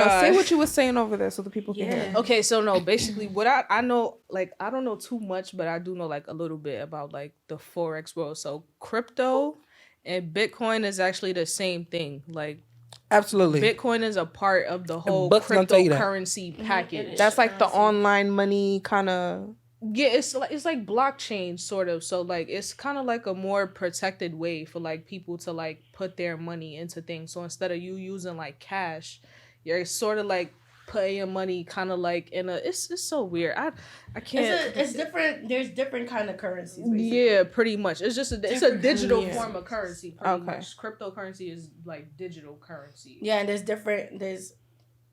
Say what you were saying over there so the people can hear. Okay, so no, basically what I know, like, I don't know too much, but I do know like a little bit about like the Forex world. So crypto and Bitcoin is actually the same thing. Like, absolutely, Bitcoin is a part of the whole cryptocurrency package. That's like the online money kind of. Yeah, it's like blockchain sort of. So like it's kind of like a more protected way for like people to like put their money into things. So instead of you using like cash, you're sort of like putting your money kind of like in a. It's so weird. I can't. It's different. There's different kind of currencies. Basically. Yeah, pretty much. It's just it's a digital form of currency. Pretty much. Cryptocurrency is like digital currency. Yeah, and there's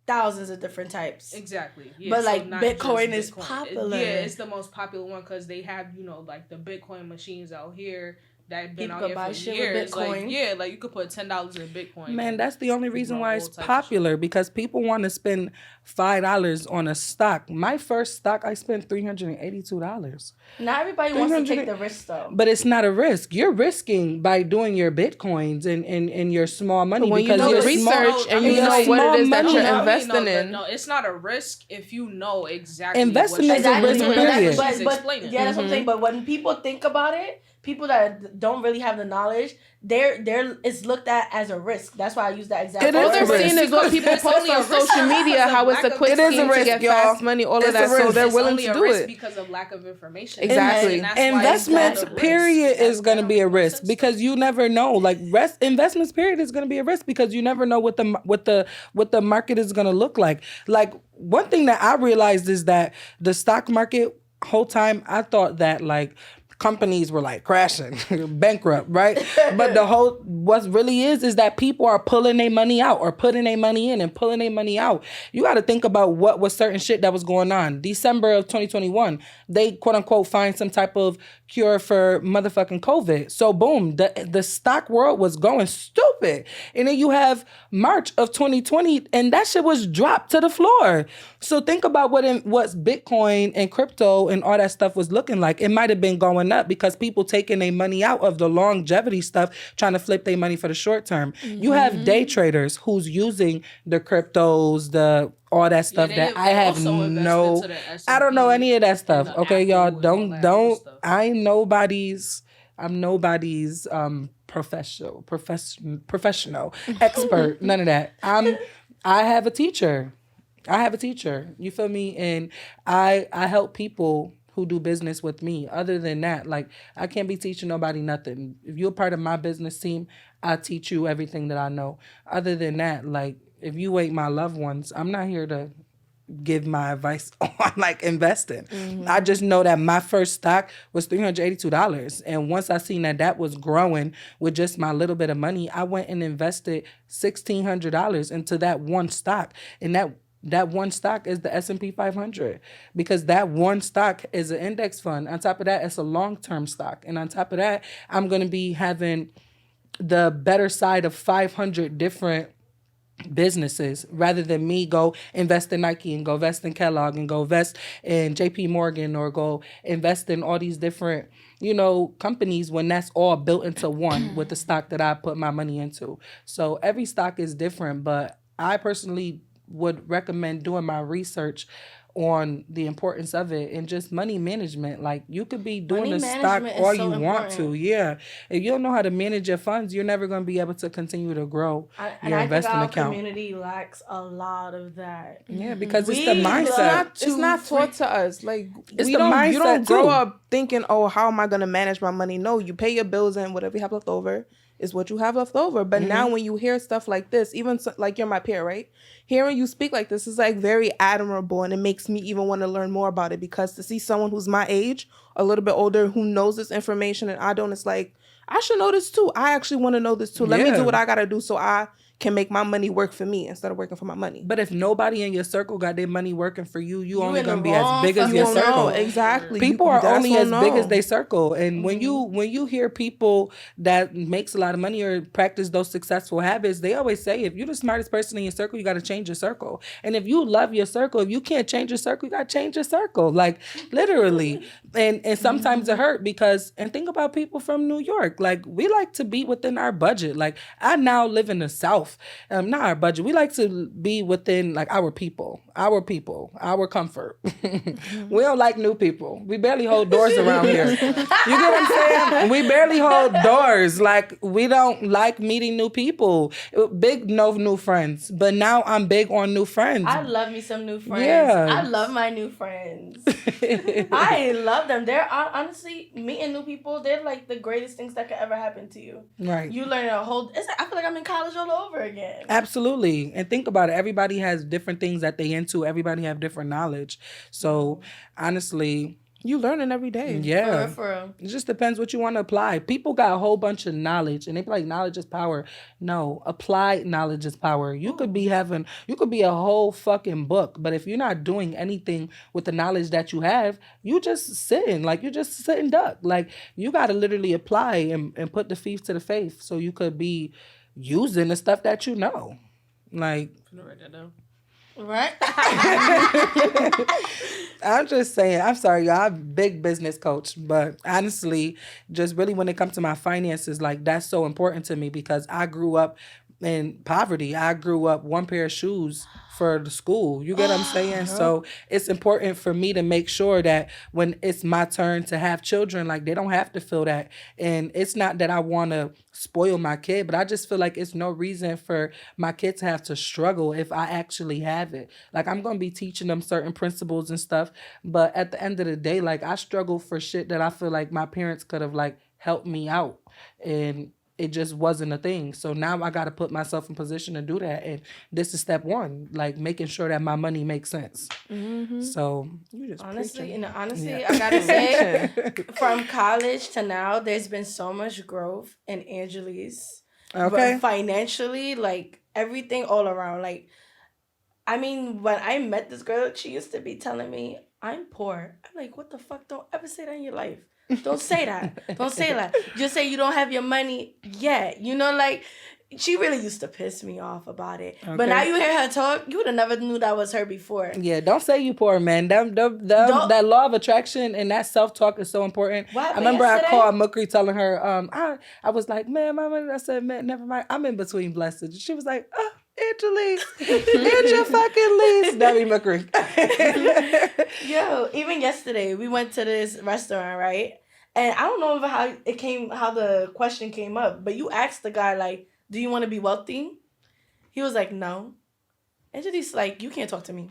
thousands of different types. Exactly. Yeah, but so like Bitcoin is popular. It's the most popular one because they have, you know, like the Bitcoin machines out here that have been out here for years. Like, yeah, like you could put $10 in Bitcoin. Man, that's the only reason why it's popular, because people want to spend $5 on a stock. My first stock, I spent $382. Not everybody wants to take the risk though. But it's not a risk. You're risking by doing your Bitcoins and your small money, when because you do research and you know what it is that you're investing in. No, it's not a risk if you know exactly. Investing is a risk, period. But yeah, that's what I'm saying. But when people think about it, people that don't really have the knowledge, it's looked at as a risk. That's why I use that example. All they're seeing is what people post on social media, how it's a quick scheme to get fast money, all of that. So they're willing to do it because of lack of information. Exactly. Investments, period, is going to be a risk because you never know. Like investments, period, is going to be a risk because you never know what the market is going to look like. Like, one thing that I realized is that the stock market, whole time I thought that like companies were like crashing, bankrupt, right? But what really is that people are pulling their money out or putting their money in and pulling their money out. You got to think about what was certain shit that was going on. December of 2021, they quote unquote find some type of cure for motherfucking COVID. So boom, the stock world was going stupid. And then you have March of 2020 and that shit was dropped to the floor. So think about what's Bitcoin and crypto and all that stuff was looking like. It might have been going up because people taking their money out of the longevity stuff, trying to flip their money for the short term. Mm-hmm. You have day traders who's using the cryptos, all that stuff that I have I don't know any of that stuff. Okay, y'all, don't. I'm nobody's professional expert. None of that. I have a teacher. You feel me? And I help people who do business with me. Other than that, like, I can't be teaching nobody nothing. If you're part of my business team, I teach you everything that I know. Other than that, like, if you ain't my loved ones, I'm not here to give my advice on like investing. Mm-hmm. I just know that my first stock was $382. And once I seen that was growing with just my little bit of money, I went and invested $1,600 into that one stock. And that one stock is the S&P 500 because that one stock is an index fund. On top of that, it's a long-term stock. And on top of that, I'm going to be having the better side of 500 different businesses rather than me go invest in Nike and go invest in Kellogg and go invest in JP Morgan or go invest in all these different, companies when that's all built into one with the stock that I put my money into. So every stock is different, but I personally would recommend doing my research on the importance of it and just money management. Like, you could be doing a stock all you want to. Yeah. If you don't know how to manage your funds, you're never going to be able to continue to grow your investing account. Our community lacks a lot of that. Yeah, because it's the mindset. It's not taught to us. Like, it's the mindset. You don't grow up thinking, oh, how am I going to manage my money? No, you pay your bills and whatever you have left over is what you have left over. But now when you hear stuff like this, even like you're my peer, right? Hearing you speak like this is like very admirable, and it makes me even want to learn more about it, because to see someone who's my age, a little bit older, who knows this information and I don't, it's like, I should know this too. I actually want to know this too. Let me do what I got to do so I can make my money work for me instead of working for my money. But if nobody in your circle got their money working for you, you only gonna be as big as your circle. Exactly. People are only as big as their circle. And when you hear people that makes a lot of money or practice those successful habits, they always say, if you're the smartest person in your circle, you got to change your circle. And if you love your circle, if you can't change your circle, you got to change your circle. Like, literally. And sometimes it hurt because, and think about people from New York. Like, we like to be within our budget. Like, I now live in the South. off. Not our budget. We like to be within like our people, our comfort. We don't like new people. We barely hold doors around here. You get what I'm saying? We barely hold doors. Like, we don't like meeting new people. Big no new friends. But now I'm big on new friends. I love me some new friends. Yeah. I love my new friends. I love them. They're honestly, meeting new people, they're like the greatest things that could ever happen to you. Right. You learn a whole, it's like, I feel like I'm in college all over again. Absolutely. And think about it. Everybody has different things that they into. Everybody have different knowledge. So honestly, You learning every day. yeah. For real. It just depends what you want to apply. People got a whole bunch of knowledge and they be like, knowledge is power. No, applied knowledge is power. You could be a whole fucking book, but if you're not doing anything with the knowledge that you have, you just sitting duck. Like, you got to literally apply and put the faith to the faith so you could be using the stuff that you know. Like, I'm gonna write that down. Right? I'm just saying, I'm sorry, y'all, I'm a big business coach, but honestly, just really when it comes to my finances, like, that's so important to me because I grew up in poverty. I grew up one pair of shoes for the school. You get what I'm saying? So it's important for me to make sure that when it's my turn to have children, like, they don't have to feel that. And it's not that I want to spoil my kid, but I just feel like it's no reason for my kids to have to struggle if I actually have it. Like, I'm going to be teaching them certain principles and stuff, but at the end of the day, like, I struggle for shit that I feel like my parents could have, like, helped me out. And it just wasn't a thing. So now I got to put myself in position to do that. And this is step one, like, making sure that my money makes sense. Mm-hmm. So You just Honestly, preaching. I gotta say, from college to now, there's been so much growth in Angeleaze. Okay. But financially, like, everything all around. Like, I mean, when I met this girl, she used to be telling me, I'm poor. I'm like, what the fuck? Don't ever say that in your life. Don't say that. Don't say that. Just say you don't have your money yet. You know, like, she really used to piss me off about it. Okay. But now you hear her talk, you would have never knew that was her before. Yeah, don't say you poor, man. That law of attraction and that self-talk is so important. What I remember yesterday? I called Mukri telling her, I was like, man, I said, man, never mind. I'm in between blessings. She was like, oh, Angeleaze, Angel fucking lease. That be Mukri. Yo, even yesterday, we went to this restaurant, right? And I don't know how the question came up, but you asked the guy, like, do you want to be wealthy? He was like, no. And she's like, you can't talk to me.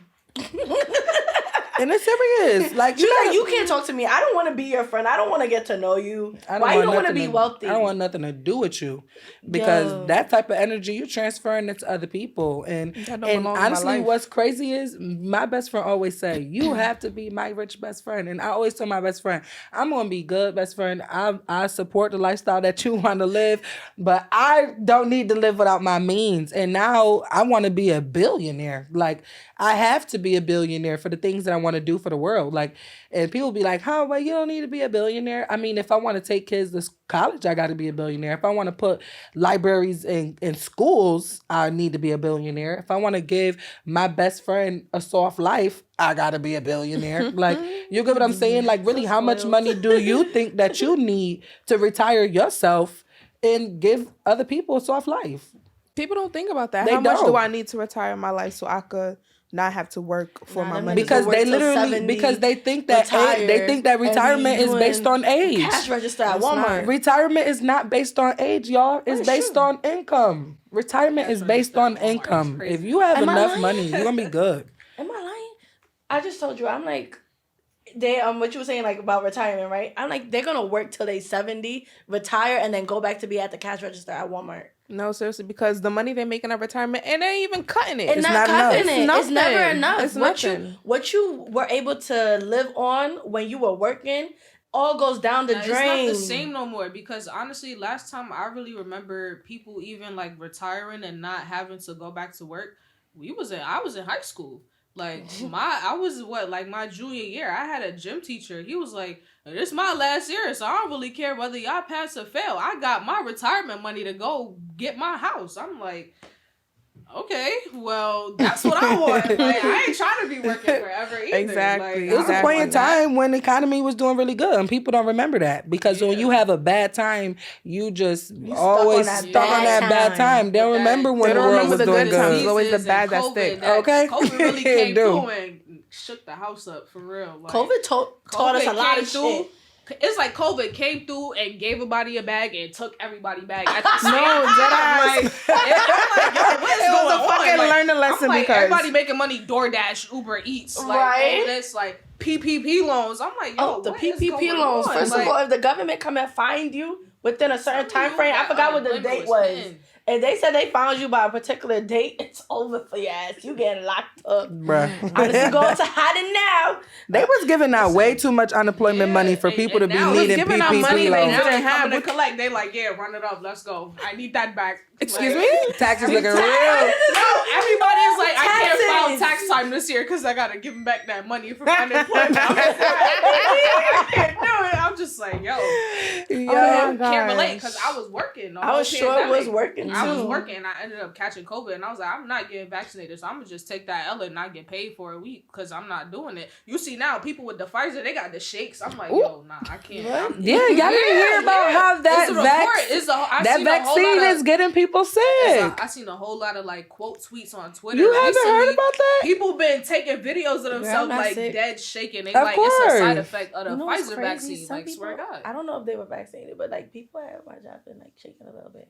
And it's serious. Like, She's like, you can't talk to me. I don't want to be your friend. I don't want to get to know you. Why you don't want to be wealthy? I don't want nothing to do with you. Because that type of energy, you're transferring it to other people. And honestly, what's crazy is my best friend always say, you have to be my rich best friend. And I always tell my best friend, I'm going to be good best friend. I support the lifestyle that you want to live, but I don't need to live without my means. And now I want to be a billionaire. Like, I have to be a billionaire for the things that I want to do for the world. Like, and people be like, well, you don't need to be a billionaire. I mean, if I want to take kids to college, I got to be a billionaire. If I want to put libraries in schools, I need to be a billionaire. If I want to give my best friend a soft life, I got to be a billionaire. Like, you get what I'm saying? Like, really, how much money do you think that you need to retire yourself and give other people a soft life? People don't think about that. They How much don't. do I need to retire my life so I could not have to work for my money? Because they literally, because they think that retirement is based on age. Cash register at Walmart. Retirement is not based on age, y'all. It's based on income. Retirement is based on income. If you have enough money, you're gonna be good. Am I lying? I just told you, I'm like, they what you were saying, like, about retirement, right? I'm like, they're gonna work till they 70, retire, and then go back to be at the cash register at Walmart. No, seriously, because the money they're making at retirement, and they ain't even cutting it. It's not cutting it. It's never enough. It's nothing. What you were able to live on when you were working all goes down the drain. It's not the same no more, because honestly, last time I really remember people even, like, retiring and not having to go back to work. I was in high school. Like, my junior year, I had a gym teacher. He was like, this is my last year, so I don't really care whether y'all pass or fail. I got my retirement money to go get my house. I'm like, Okay, well, that's what I want. Like, I ain't trying to be working forever either. Exactly. It was a point in time when the economy was doing really good, and people don't remember that because when you have a bad time, you just always stuck on that bad time. They don't remember when the world was doing good. It's always the bad that stick. Okay, COVID really came through and shook the house up for real. Like, COVID taught us a lot of shit. It's like COVID came through and gave everybody a bag and took everybody bag at the same No, time. deadass. I'm like, yo, what is going on? Fucking Like, learn a lesson I'm like, because everybody making money, DoorDash, Uber Eats, like Right. all this, like PPP loans. I'm like, yo, The what is PPP going loans. on? First Like, of all, if the government come and find you within a certain time frame, I forgot what the date was. And they said they found you by a particular date, it's over for your ass. You getting locked up. Bruh. Honestly, going to hiding now. They was giving out way too much unemployment money for people to be now needing giving out PPP money they loans. now they didn't have. coming to collect. They like, yeah, run it up. Let's go. I need that back. Excuse Like, me? Taxes looking real. No, everybody is like, I can't file Taxes. tax time this year because I gotta give them back that money from unemployment. I can't do it. I'm just like, yo, Oh my can't relate gosh. because I was working. I was sure it was working too. I was working. I ended up catching COVID, and I was like, I'm not getting vaccinated, so I'm gonna just take that L and not get paid for a week because I'm not doing it. You see now, people with the Pfizer, they got the shakes. I'm like, yo, nah, I can't. Yeah, y'all didn't hear about how that vaccine is getting people sick. I seen a whole lot of like quote tweets on Twitter. You haven't recently. heard about that? People been taking videos of themselves not like sick. dead shaking. They Of like it's a course. side effect of the You know what's Pfizer crazy? vaccine. Some Like people, swear to God. I don't know if they were vaccinated, but like people at my job been like shaking a little bit.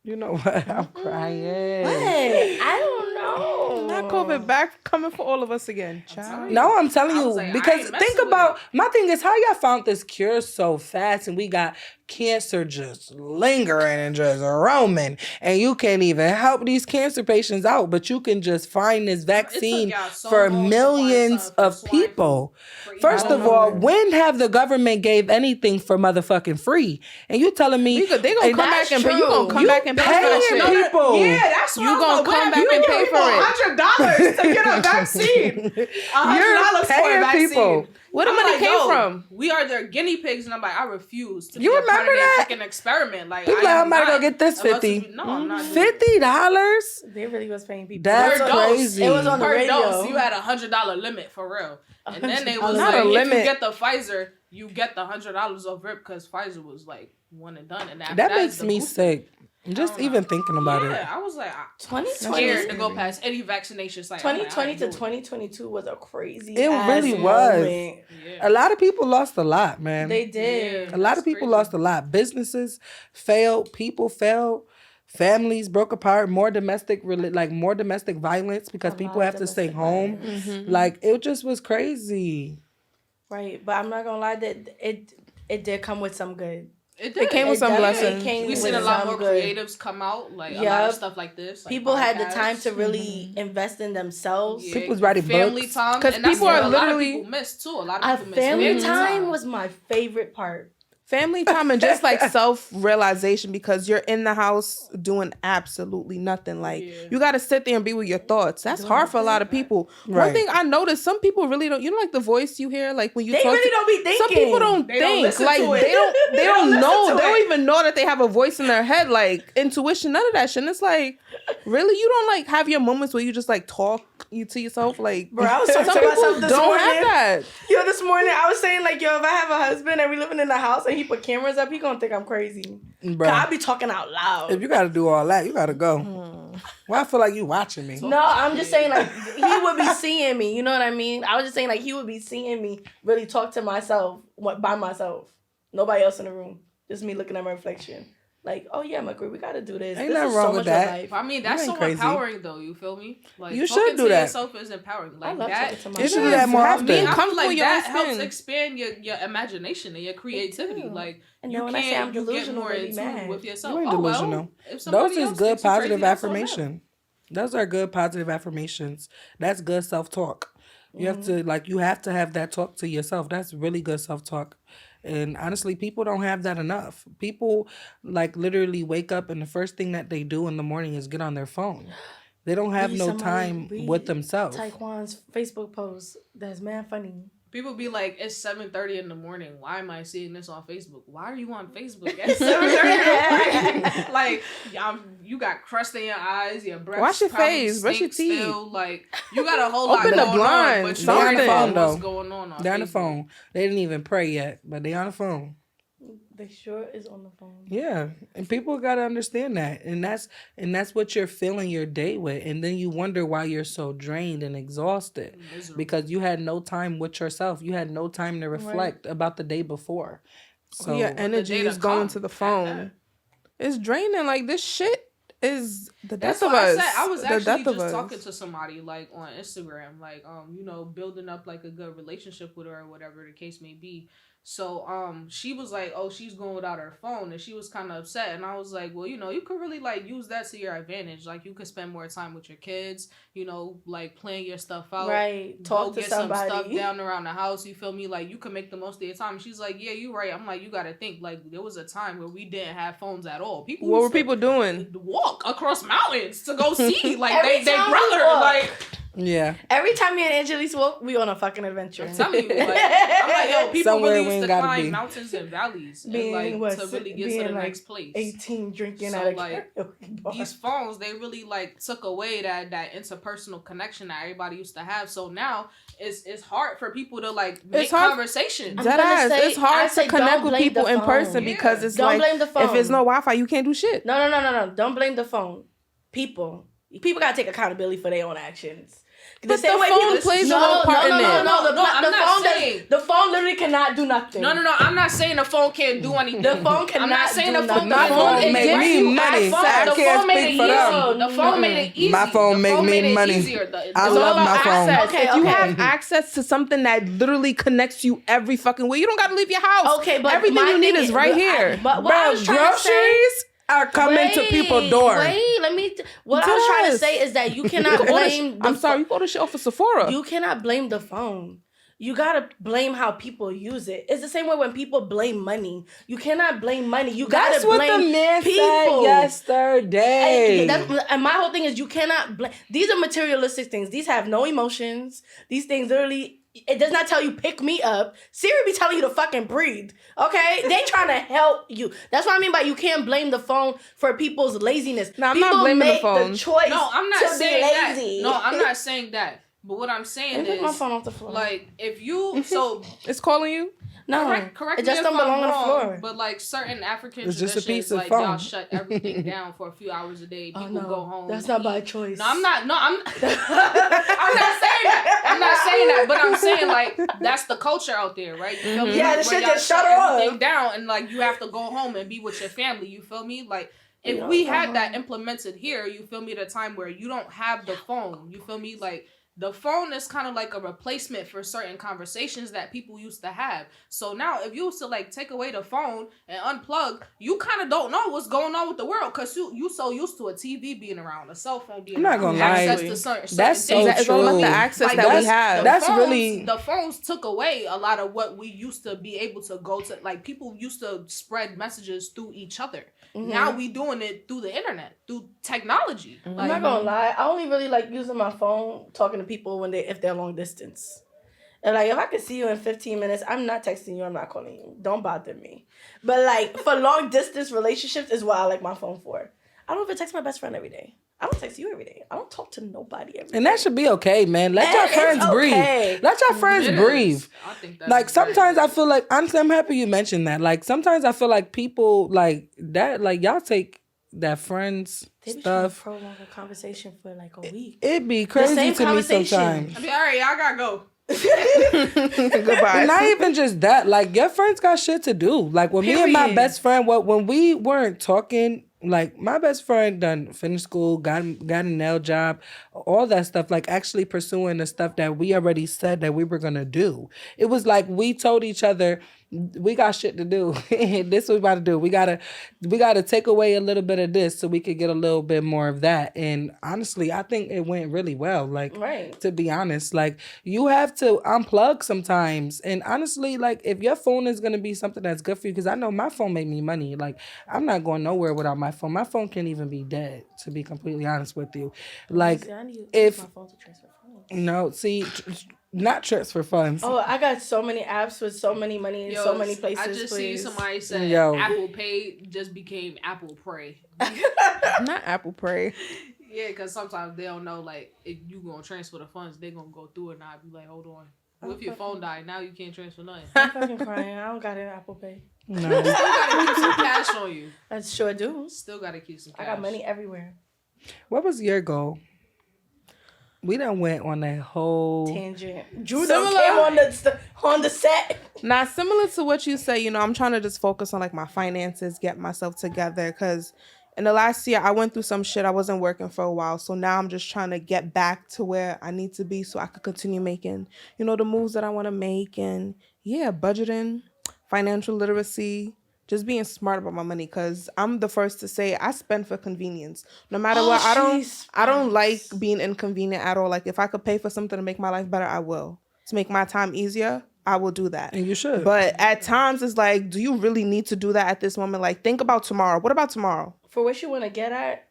You know what? I'm crying. What? I don't know. Not COVID back coming for all of us again. Child. No, I'm telling I you was like, I because ain't think messing about with my thing is how y'all found this cure so fast and we got cancer just lingering and just roaming and you can't even help these cancer patients out, but you can just find this vaccine y'all so for long to find millions something for of swine people. flu. First of all, when have the government gave anything for motherfucking free? And you telling me They gonna come back and pay. You gonna come back and pay for paying that shit. people. Yeah, that's You gonna come back and pay for it. $100 to get a vaccine. $100 for a paying vaccine. people. Where the I'm money like, came yo, from? We are their guinea pigs, and I'm like, I refuse to You be a part remember of that? that freaking experiment. Like, People like, I'm about to go get this about to 50. be- No, I'm not. doing it. $50? They really was paying people. That's Per dose. crazy. It was on the Per radio. dose, you had $100 limit for real. And then they was Not like, a if limit. you get the Pfizer, you get the $100 off rip because Pfizer was like one and done. And after That is makes the me booster. sick. Just even thinking about it. Yeah, I was like, I'm 2020 scared to go past any vaccination site. I'm like, 2020 I to ain't doing 2022 was a crazy. It ass really was. moment. it. Yeah. A lot of people lost a lot, man. They did. Yeah. A lot of That's people crazy. lost a lot. Businesses failed. People failed. Families broke apart. More domestic violence because A people lot have of to stay domestic home. violence. Like it just was crazy. Right, but I'm not gonna lie that it did come with some good. It came with some definitely blessings. came We've with seen a lot more some good. creatives come out, like a lot Yup. of stuff like this. Like People had the podcasts. time to really invest in themselves. Yeah, People's writing family books. time, 'Cause and that's people what are a lot literally- of people miss too. A lot Our of people miss family time was my favorite part. Family time and just like self-realization because you're in the house doing absolutely nothing. Like you got to sit there and be with your thoughts. That's hard for a lot of people. Right. One thing I noticed, some people really don't. You know, like the voice you hear, like when you They talk. really don't be thinking. Some people don't They don't think. listen Like to it. they don't. They don't listen know. to They don't it. even know that they have a voice in their head. Like intuition, none of that shit. And it's like, really, you don't like have your moments where you just like talk you to yourself. Like, Bro, I was talking some to myself people this don't morning. have that. Yo, this morning I was saying like, yo, if I have a husband and we living in the house and he put cameras up, he gonna think I'm crazy. Bro. I be talking out loud. If you got to do all that, you got to go. Well, I feel like you watching me. No, I'm just saying like he would be seeing me. You know what I mean? I was just saying like he would be seeing me really talk to myself by myself. Nobody else in the room. Just me looking at my reflection. Like, oh yeah, MUKRIMAT, we gotta do this. Ain't This nothing is wrong so with much that. of life. I mean, that's You so ain't crazy. empowering, though. You feel me? Like, You talking should do to that. yourself is empowering. Like I love that. talking to You myself. should do that more often. Being I feel comfortable like in your that own helps skin. expand your imagination and your creativity. too. Like, And you then when I say I'm you get delusional, more they be in tune mad. with yourself. You ain't Oh, well, delusional. if somebody Those is else good thinks you crazy, positive that's on them. affirmation. Those are good positive affirmations. That's good self-talk. You have to have that talk to yourself. That's really good self-talk. And honestly, people don't have that enough. People like literally wake up and the first thing that they do in the morning is get on their phone. They don't have Read no somebody- time read with themselves. Taekwon's Facebook post that's mad funny. People be like, it's 7:30 in the morning. Why am I seeing this on Facebook? Why are you on Facebook at 7:30 in the morning? Like, you got crust in your eyes, your breath. Wash your face, brush your teeth. Still. Like, you got a whole lot Open going the on, blinds. but you They're on don't the know phone, what's though. going on They're on the Facebook. phone. They didn't even pray yet, but they on the phone. They sure is on the phone. Yeah, and people gotta understand that, and that's what you're filling your day with, and then you wonder why you're so drained and exhausted because you had no time with yourself. You had no time to reflect about the day before. So your energy is going to the phone. It's draining. Like this shit is the death of us. I was the actually death of just us. talking to somebody like on Instagram, like building up like a good relationship with her or whatever the case may be. So she was like, oh, she's going without her phone, and she was kind of upset, and I was like, well, you could really like use that to your advantage. Like you could spend more time with your kids, like playing your stuff out, right? Talk to get somebody. some stuff down around the house. You feel me? Like you can make the most of your time. She's like, yeah, you're right. I'm like, you got to think. Like there was a time where we didn't have phones at all. What were people doing? Walk across mountains to go see like Every they time we brother walk. like. yeah, Every time me and Angeleaze walk, we on a fucking adventure. I'm telling you, like, I'm like, yo, people Somewhere really we used ain't to gotta climb be. mountains and valleys Being, and like what, to really get being, to the like, next place. 18 drinking So, at a like, karaoke bar. These phones, they really like took away that interpersonal connection that everybody used to have. So now it's hard for people to like make It's hard- conversation. I'm Dead gonna ass. say- It's hard I to say connect don't with blame people the in phone. person Yeah. because it's Don't like blame the phone. if there's no Wi-Fi, you can't do shit. No. Don't blame the phone. People gotta take accountability for their own actions. But the phone plays a little part in it. No. I'm The not phone saying- the phone literally cannot do nothing. No. I'm not saying the phone can't do anything. The phone cannot I'm not saying do the phone. nothing. My can't phone do make anything. me money. I The can't phone made speak it for them. easy. The phone made it easy. My phone The make me made it money. easier. I It's love all my about phone. access. Okay, If you okay. have access to something that literally connects you every fucking way, you don't got to leave your house. Okay, but everything my you need thing is right but here. But what I was trying to say, groceries are coming to people's door. What I was trying to Yes. say is that you cannot blame. I'm sorry, you go to shit off of Sephora. You cannot blame the phone. You gotta blame how people use it. It's the same way when people blame money. You cannot blame money. You gotta That's what blame the man people. said yesterday. And my whole thing is you cannot blame. These are materialistic things. These have no emotions. These things literally. It does not tell you pick me up. Siri be telling you to fucking breathe. Okay? They trying to help you. That's what I mean by you can't blame the phone for people's laziness. No, I'm People not blaming the make phone. the choice No, I'm not to saying be that. lazy. No, I'm not saying that. But what I'm saying Let me is, pick my phone off the floor. like, if you so It's calling you. no, correct it me just if don't I'm belong on the wrong, floor. but like certain African It's just a traditions, piece of like phone. y'all shut everything down for a few hours a day. People go home. That's not by choice. No, I'm not. No, I'm. I'm not saying that. I'm not saying that. But I'm saying like that's the culture out there, right? You feel me? Yeah, Like, the where shit y'all just shut everything off. down, and like you have to go home and be with your family. You feel me? Like if Yeah, we go had home. that implemented here, you feel me? At a time where you don't have the phone, you feel me? Like. The phone is kind of like a replacement for certain conversations that people used to have. So now, if you used to like take away the phone and unplug, you kind of don't know what's going on with the world because you so used to a TV being around, a cell phone being I'm not around, gonna lie. access to certain That's so things. It's all about the true. access Like, that we that's- have. that's really- The phones took away a lot of what we used to be able to go to. Like people used to spread messages through each other. Now we doing it through the internet, through technology. I'm Like, not gonna lie. I only really like using my phone talking to people if they're long distance. And like if I can see you in 15 minutes, I'm not texting you. I'm not calling you. Don't bother me. But like for long distance relationships is what I like my phone for. I don't even text my best friend every day. I don't text you every day. I don't talk to nobody every day. And that should be okay, man. Let your It's friends okay. breathe. Let your friends it breathe. is. I think that Like is sometimes very I feel like I'm happy you mentioned that. Like sometimes I feel like people like that. Like y'all take that friends They be trying to stuff. prolong a conversation for like a week. It'd be crazy same to me conversation. sometimes. I mean, all right, y'all gotta go. Goodbye. And not even just that. Like your friends got shit to do. Like when me and my Period. best friend, when we weren't talking, like my best friend done finished school, got a nail job, all that stuff. Like actually pursuing the stuff that we already said that we were gonna do. It was like we told each other, we got shit to do. This what we about to do. We gotta take away a little bit of this so we could get a little bit more of that. And honestly, I think it went really well. Like Right. to be honest, like you have to unplug sometimes. And honestly, like if your phone is gonna be something that's good for you, because I know my phone made me money. Like I'm not going nowhere without my phone. My phone can't even be dead, to be completely honest with you. Like See, I need if my phone to transfer phones. no, see, not transfer funds. Oh, I got so many apps with so many money in so many places. I just please. seen somebody say Apple Pay just became Apple Pray. Not Apple Pay. Yeah, because sometimes they don't know, like, if you going to transfer the funds, they going to go through it, and I'll be like, hold on. What if your phone died? Now you can't transfer nothing. I'm fucking crying. I don't got an Apple Pay. No. Still got to keep some cash on you. I sure do. Still got to keep some cash. I got money everywhere. What was your goal? We done went on that whole tangent. Drew done came on the set. Now, similar to what you say, I'm trying to just focus on like my finances, get myself together, because in the last year I went through some shit. I wasn't working for a while, so now I'm just trying to get back to where I need to be so I could continue making, the moves that I want to make, and budgeting, financial literacy. Just being smart about my money, because I'm the first to say I spend for convenience. No matter what, I don't like being inconvenient at all. Like, if I could pay for something to make my life better, I will. To make my time easier, I will do that. And you should. But at times, it's like, do you really need to do that at this moment? Like, think about tomorrow. What about tomorrow? For what you want to get at?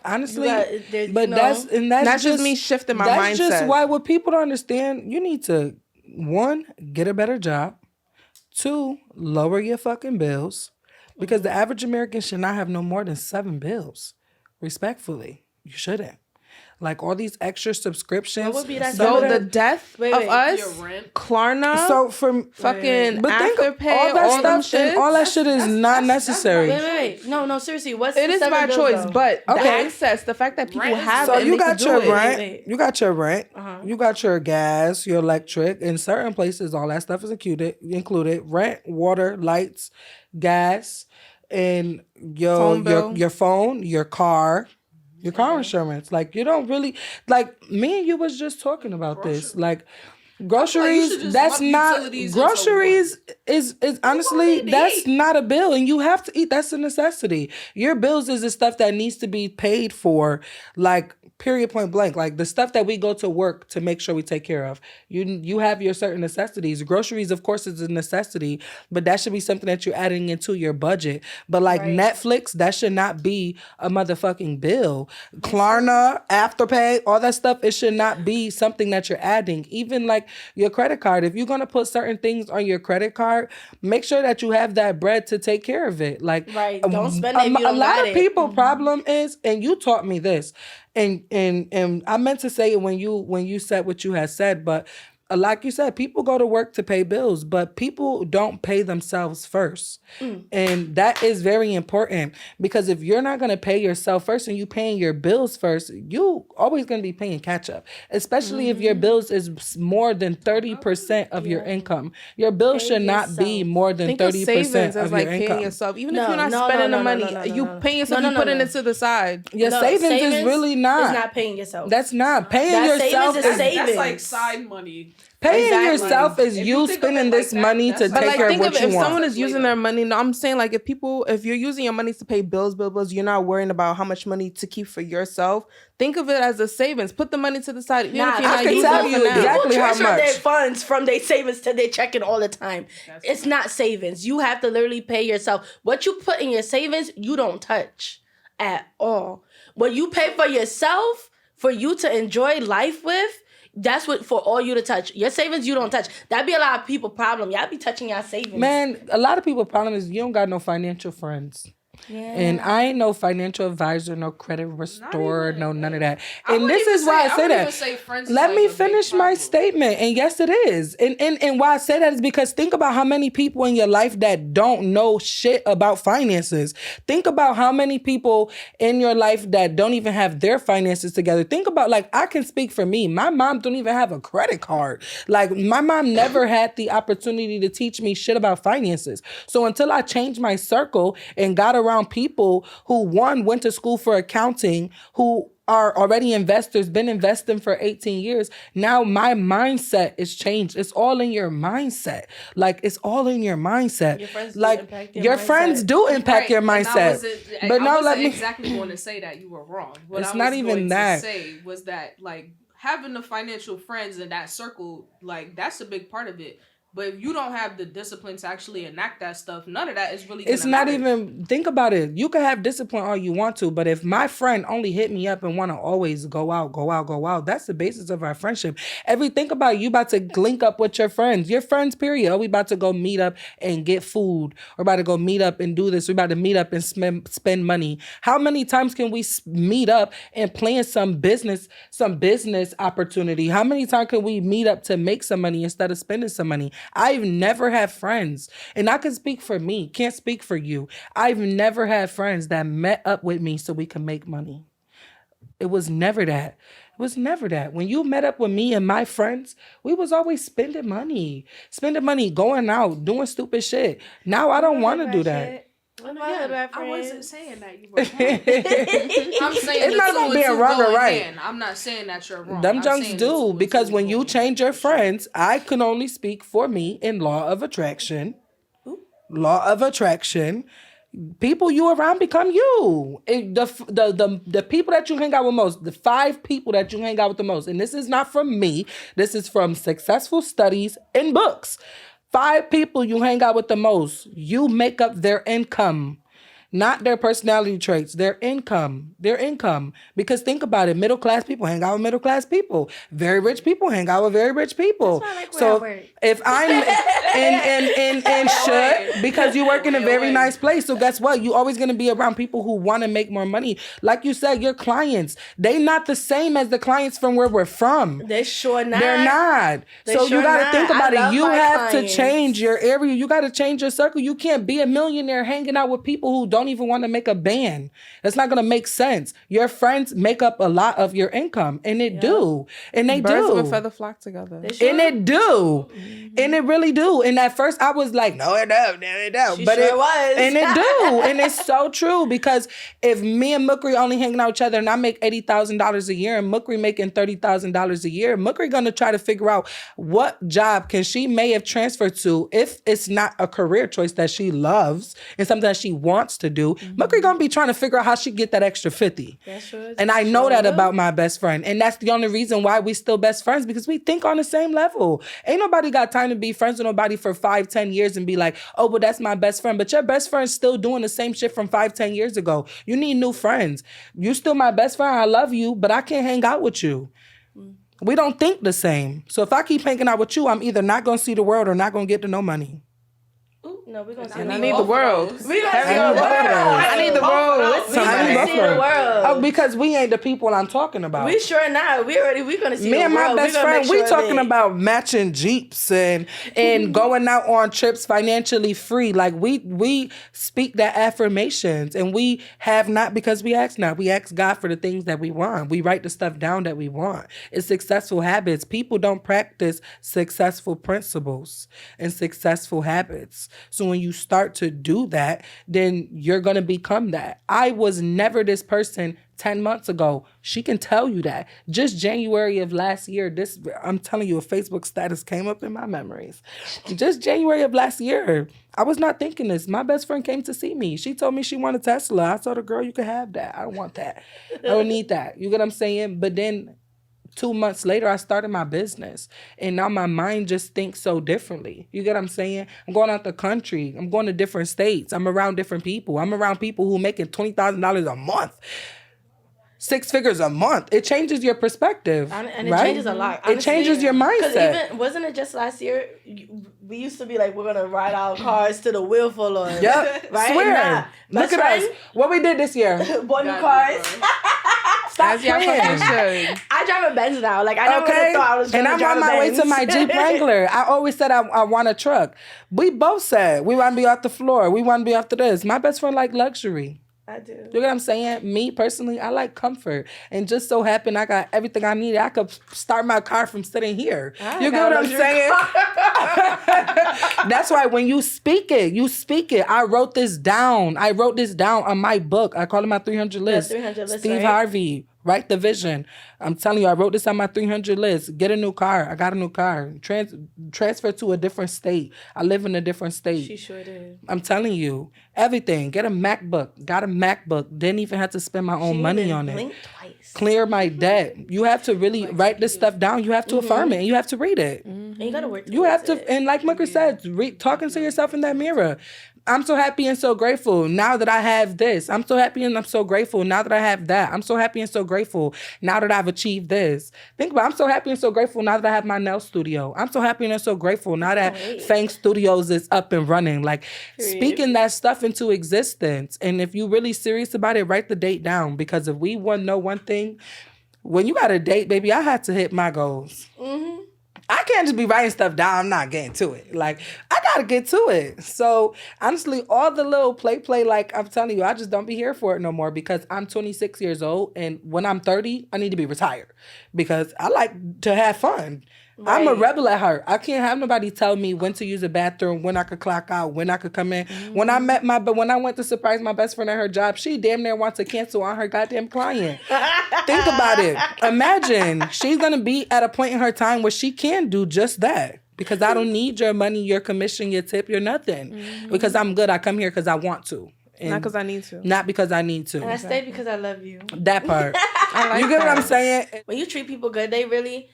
Honestly, that's just me shifting my mindset. That's just why what people don't understand, you need to, 1, get a better job. 2, lower your fucking bills, because the average American should not have no more than 7 bills. Respectfully, you shouldn't. Like, all these extra subscriptions. What would be that? The death of us, your rent. Klarna, so for fucking but think of Afterpay, all that stuff, and all that shit is not necessary. Wait. No, seriously. It is by choice, but the access, the fact that people have it. So you got your rent, Wait. you got your rent, you got your gas, your electric. In certain places, all that stuff is included. Rent, water, lights, gas, and your phone, your car. Your car insurance. Like, you don't really, like, me and you was just talking about this. Like, groceries, that's not, groceries is honestly, that's not a bill, and you have to eat. That's a necessity. Your bills is the stuff that needs to be paid for, like, period, point blank. Like, the stuff that we go to work to make sure we take care of. You have your certain necessities. Groceries, of course, is a necessity, but that should be something that you're adding into your budget. But like Netflix, that should not be a motherfucking bill. Klarna, Afterpay, all that stuff, it should not be something that you're adding. Even like your credit card, if you're going to put certain things on your credit card, make sure that you have that bread to take care of it. Like, don't spend it if you don't a lot got of people problem is, and you taught me this, and I meant to say it when you said what you had said, but like you said, people go to work to pay bills, but people don't pay themselves first. And that is very important, because if you're not going to pay yourself first and you paying your bills first, you always going to be paying catch up, especially if your bills is more than 30% of your income. Your bills should not be more than 30% of your income. Paying yourself. Even if you're not spending the money, you paying yourself, you putting it to the side. Your savings is really not. It's not paying yourself. That's not. Paying yourself is savings. That's like side money. Paying yourself is you spending this money to take care of what you want. If someone is using their money, no, I'm saying like if you're using your money to pay bills, you're not worrying about how much money to keep for yourself. Think of it as a savings. Put the money to the side. I can tell you exactly how much. People transfer their funds from their savings to their checking all the time. It's not savings. You have to literally pay yourself. What you put in your savings, you don't touch at all. What you pay for yourself, for you to enjoy life with, that's what for all you to touch. Your savings, you don't touch. That'd be a lot of people problem. Y'all be touching your savings. Man, a lot of people problem is you don't got no financial friends. Yeah. And I ain't no financial advisor, no credit restorer, no none of that. And this is why I say that. Let me finish my statement. And yes, it is. And why I say that is because think about how many people in your life that don't know shit about finances. Think about how many people in your life that don't even have their finances together. Think about, like, I can speak for me. My mom don't even have a credit card. Like, my mom never had the opportunity to teach me shit about finances. So until I changed my circle and got around people who, one, went to school for accounting, who are already investors, been investing for 18 years. Now my mindset is changed. It's all in your mindset. Like, it's all in your mindset. Your friends do impact your mindset. But now let me exactly want to say that you were wrong. What it's I was not even going that. to say was that, like, having the financial friends in that circle, like, that's a big part of it. But if you don't have the discipline to actually enact that stuff, none of that is really. It's not matter. even, think about it. You can have discipline all you want to, but if my friend only hit me up and want to always go out, that's the basis of our friendship. Think about it, you about to link up with your friends, period. Oh, we about to go meet up and get food. We're about to go meet up and do this. We're about to meet up and spend money. How many times can we meet up and plan some business opportunity? How many times can we meet up to make some money instead of spending some money? I've never had friends, and I can speak for me, can't speak for you. I've never had friends that met up with me so we can make money. It was never that. When you met up with me and my friends, we was always spending money, going out, doing stupid shit. Now I don't want to do that. I wasn't saying that you were wrong. I'm saying it's not about being wrong or right. I'm not saying that you're wrong. Them junks do, because when you change your friends, I can only speak for me in law of attraction. People you around become you. The people that you hang out with most, the 5 people that you hang out with the most, and this is not from me, this is from successful studies and books. 5 people you hang out with the most, you make up their income. Not their personality traits, their income. Because think about it, middle class people hang out with middle class people. Very rich people hang out with very rich people. Like so if I'm and should, because you work in a very nice place, so guess what? You always gonna be around people who want to make more money. Like you said, your clients, they not the same as the clients from where we're from. They sure not. They're not. So you gotta think about it. You have to change your area. You gotta change your circle. You can't be a millionaire hanging out with people who don't even want to make a band. That's not going to make sense. Your friends make up a lot of your income, and it do. And they Birds do. of a feather flock together. And it do. Mm-hmm. And it really do. And at first I was like, no, it don't. But it was. And it do. And it's so true, because if me and Mukri only hanging out with each other and I make $80,000 a year and Mukri making $30,000 a year, Mukri going to try to figure out what job can she may have transferred to if it's not a career choice that she loves and something that she wants to do. Mukri gonna be trying to figure out how she get that extra 50. And I know that about my best friend. And that's the only reason why we still best friends, because we think on the same level. Ain't nobody got time to be friends with nobody for 5-10 years and be like, oh, but that's my best friend. But your best friend's still doing the same shit from 5-10 years ago. You need new friends. You still my best friend. I love you, but I can't hang out with you. We don't think the same. So if I keep hanging out with you, I'm either not gonna see the world or not gonna get to no money. No, we're gonna see I need the world. We gonna see the world. I need the world. We gonna see the world. Oh, because we ain't the people I'm talking about. We sure not. We gonna see the world. Me and my best friend, we talking about matching Jeeps and going out on trips financially free. Like we speak that affirmations, and we have not because we ask not. We ask God for the things that we want. We write the stuff down that we want. It's successful habits. People don't practice successful principles and successful habits. So when you start to do that, then you're going to become that. I was never this person 10 months ago. She can tell you that. Just January of last year, I'm telling you, a Facebook status came up in my memories. Just January of last year, I was not thinking this. My best friend came to see me. She told me she wanted Tesla. I told her, girl, you can have that. I don't want that. I don't need that. You get what I'm saying? But then 2 months later, I started my business. And now my mind just thinks so differently. You get what I'm saying? I'm going out the country. I'm going to different states. I'm around different people. I'm around people who making $20,000 a month. 6 figures a month. It changes your perspective. And it right? changes a lot. Honestly, it changes your mindset. Even, wasn't it just last year? We used to be like, we're going to ride our cars to the wheel full on. Yep. Right? Swear. Look at us. What we did this year. Bought new cars. Stop playing. I drive a Benz now. Like, I never thought I was going to drive a Benz. And I'm on my way to my Jeep Wrangler. I always said I want a truck. We both said we want to be off the floor. We want to be off the this. My best friend like luxury. I do. You know what I'm saying? Me, personally, I like comfort. And just so happened I got everything I needed. I could start my car from sitting here. You get what I'm saying? That's why when you speak it. I wrote this down. On my book. I call it my 300 list. 300 list, Steve right? Harvey. Write the vision. I'm telling you, I wrote this on my 300 list. Get a new car. I got a new car. Transfer to a different state. I live in a different state. She sure did. I'm telling you, everything. Get a MacBook. Got a MacBook. Didn't even have to spend my own money on it. Twice. Clear my debt. You have to really write this stuff down. You have to affirm it, and you have to read it. And you gotta work. You have to, it. and like Mukri said, talking to yourself in that mirror. I'm so happy and so grateful now that I have this. I'm so happy and I'm so grateful now that I have that. I'm so happy and so grateful now that I've achieved this. Think about it. I'm so happy and so grateful now that I have my nail studio. I'm so happy and so grateful now that FANG Studios is up and running. Like, speaking that stuff into existence. And if you're really serious about it, write the date down. Because if we want to know one thing, when you got a date, baby, I had to hit my goals. Mm-hmm. I can't just be writing stuff down. I'm not getting to it. Like, I got to get to it. So, honestly, all the little play, like, I'm telling you, I just don't be here for it no more because I'm 26 years old. And when I'm 30, I need to be retired because I like to have fun. Right. I'm a rebel at heart. I can't have nobody tell me when to use a bathroom, when I could clock out, when I could come in. Mm-hmm. When I went to surprise my best friend at her job, she damn near wants to cancel on her goddamn client. Think about it. Imagine she's gonna be at a point in her time where she can do just that. Because I don't need your money, your commission, your tip, your nothing. Mm-hmm. Because I'm good. I come here because I want to. And not because I need to. Not because I need to. And I stay because I love you. That part. You get what I'm saying? When you treat people good, they really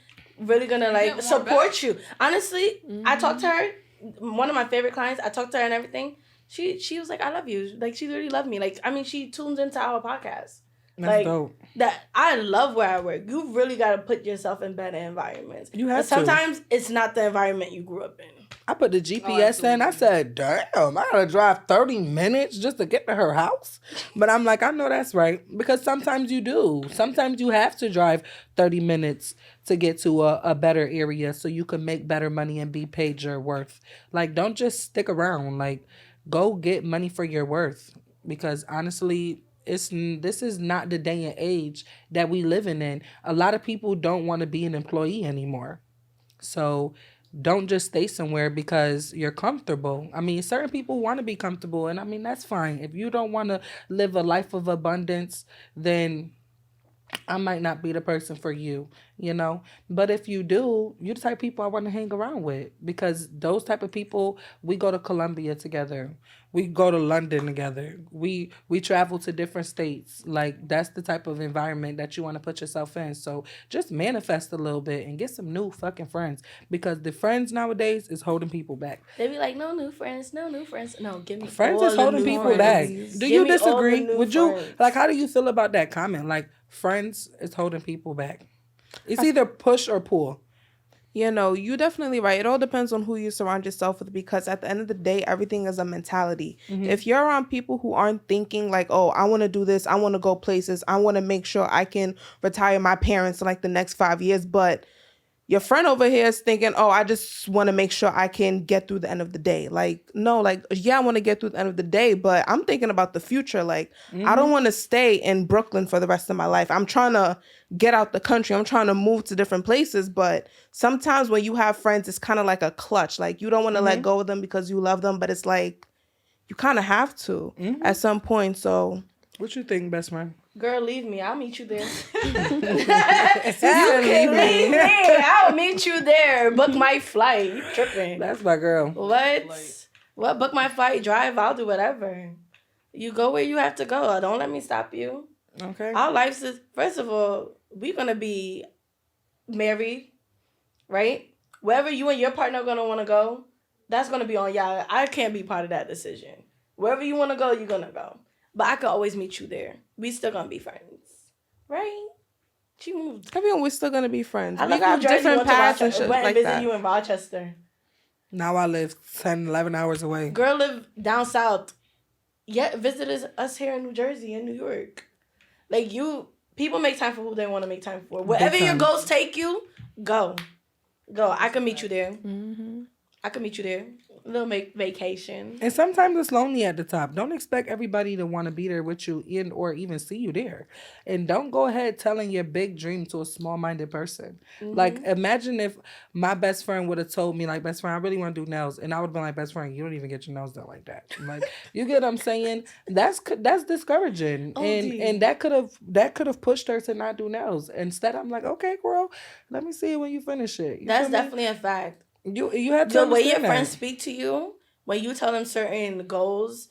gonna like support you. Honestly, I talked to her. One of my favorite clients. I talked to her and everything. She was like, "I love you." Like, she really loved me. Like, I mean, she tunes into our podcast. That's like dope. That I love where I work. You really gotta put yourself in better environments. You have to. Sometimes it's not the environment you grew up in. I put the GPS in. I said, damn, I gotta drive 30 minutes just to get to her house. But I'm like, I know that's right. Because sometimes you do. Sometimes you have to drive 30 minutes to get to a better area so you can make better money and be paid your worth. Like, don't just stick around. Like, go get money for your worth. Because honestly, this is not the day and age that we living in. A lot of people don't want to be an employee anymore. So don't just stay somewhere because you're comfortable. I mean, certain people want to be comfortable, and I mean, that's fine. If you don't want to live a life of abundance, then I might not be the person for you, you know? But if you do, you're the type of people I want to hang around with because those type of people, we go to Colombia together. We go to London together. We travel to different states. Like, that's the type of environment that you want to put yourself in. So just manifest a little bit and get some new fucking friends because the friends nowadays is holding people back. They be like, no new friends. No, give me friends is holding people back. Do you disagree? Would you, like, how do you feel about that comment? Like, friends is holding people back. It's either push or pull. You know, you're definitely right. It all depends on who you surround yourself with because at the end of the day, everything is a mentality. Mm-hmm. If you're around people who aren't thinking like, oh, I want to do this, I want to go places, I want to make sure I can retire my parents in like the next 5 years, but your friend over here is thinking, oh, I just want to make sure I can get through the end of the day. Like, no, like, yeah, I want to get through the end of the day, but I'm thinking about the future. Like, I don't want to stay in Brooklyn for the rest of my life. I'm trying to get out the country. I'm trying to move to different places. But sometimes when you have friends, it's kind of like a clutch. Like, you don't want to let go of them because you love them, but it's like, you kind of have to at some point. So what you think, best friend? Girl, leave me. I'll meet you there. You can leave me. I'll meet you there. Book my flight. You tripping. That's my girl. What? Book my flight, drive. I'll do whatever. You go where you have to go. Don't let me stop you. Okay. Our lives is, first of all, we're going to be married, right? Wherever you and your partner are going to want to go, that's going to be on y'all. I can't be part of that decision. Wherever you want to go, you're going to go. But I could always meet you there. We still gonna be friends, right? She moved. I mean, we're still gonna be friends. We got different paths and shit like that. You in Rochester. Now I live 10, 11 hours away. Girl live down south. Yeah, visited us here in New Jersey and New York. Like, people make time for who they want to make time for. Wherever your goals take you, go. I can meet you there. Mm-hmm. I could meet you there. A little vacation. And sometimes it's lonely at the top. Don't expect everybody to want to be there with you or even see you there. And don't go ahead telling your big dream to a small-minded person. Like, imagine if my best friend would have told me, like, best friend, I really want to do nails. And I would have been like, best friend, you don't even get your nails done like that. Like, you get what I'm saying? That's discouraging. And that could have pushed her to not do nails. Instead, I'm like, okay, girl, let me see it when you finish it. That's definitely a fact. You have to the way your that. friends speak to you when you tell them certain goals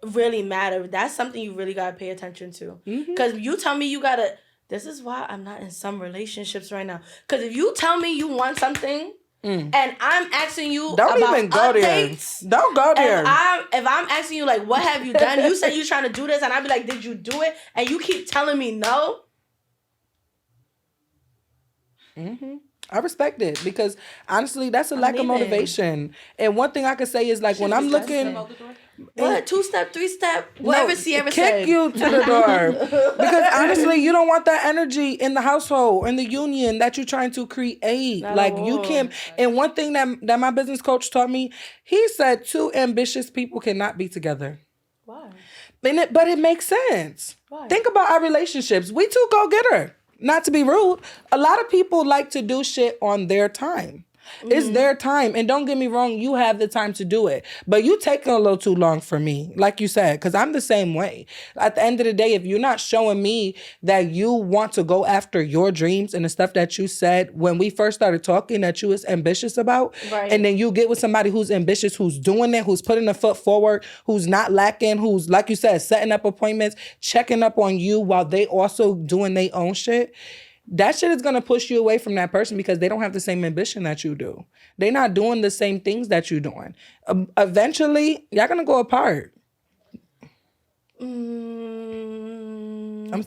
really matter. That's something you really gotta pay attention to. Because you tell me you gotta. This is why I'm not in some relationships right now. Because if you tell me you want something and I'm asking you don't about even go updates, there. Don't go there. If I'm asking you like, what have you done? You said you're trying to do this, and I'd be like, did you do it? And you keep telling me no. I respect it because honestly, that's a lack of motivation. And one thing I could say is like when I'm looking, what 2-step, 3-step, whatever Sierra said, kick you to the door because honestly, you don't want that energy in the household, in the union that you're trying to create. Like you can't. And one thing that my business coach taught me, he said, 2 ambitious people cannot be together. Why? But it makes sense. Why? Think about our relationships. We 2 go getter. Not to be rude, a lot of people like to do shit on their time. It's their time. And don't get me wrong, you have the time to do it. But you taking a little too long for me, like you said, because I'm the same way. At the end of the day, if you're not showing me that you want to go after your dreams and the stuff that you said when we first started talking that you was ambitious about, and then you get with somebody who's ambitious, who's doing it, who's putting a foot forward, who's not lacking, who's, like you said, setting up appointments, checking up on you while they also doing their own shit, that shit is going to push you away from that person because they don't have the same ambition that you do. They're not doing the same things that you're doing. Eventually, y'all going to go apart. I'm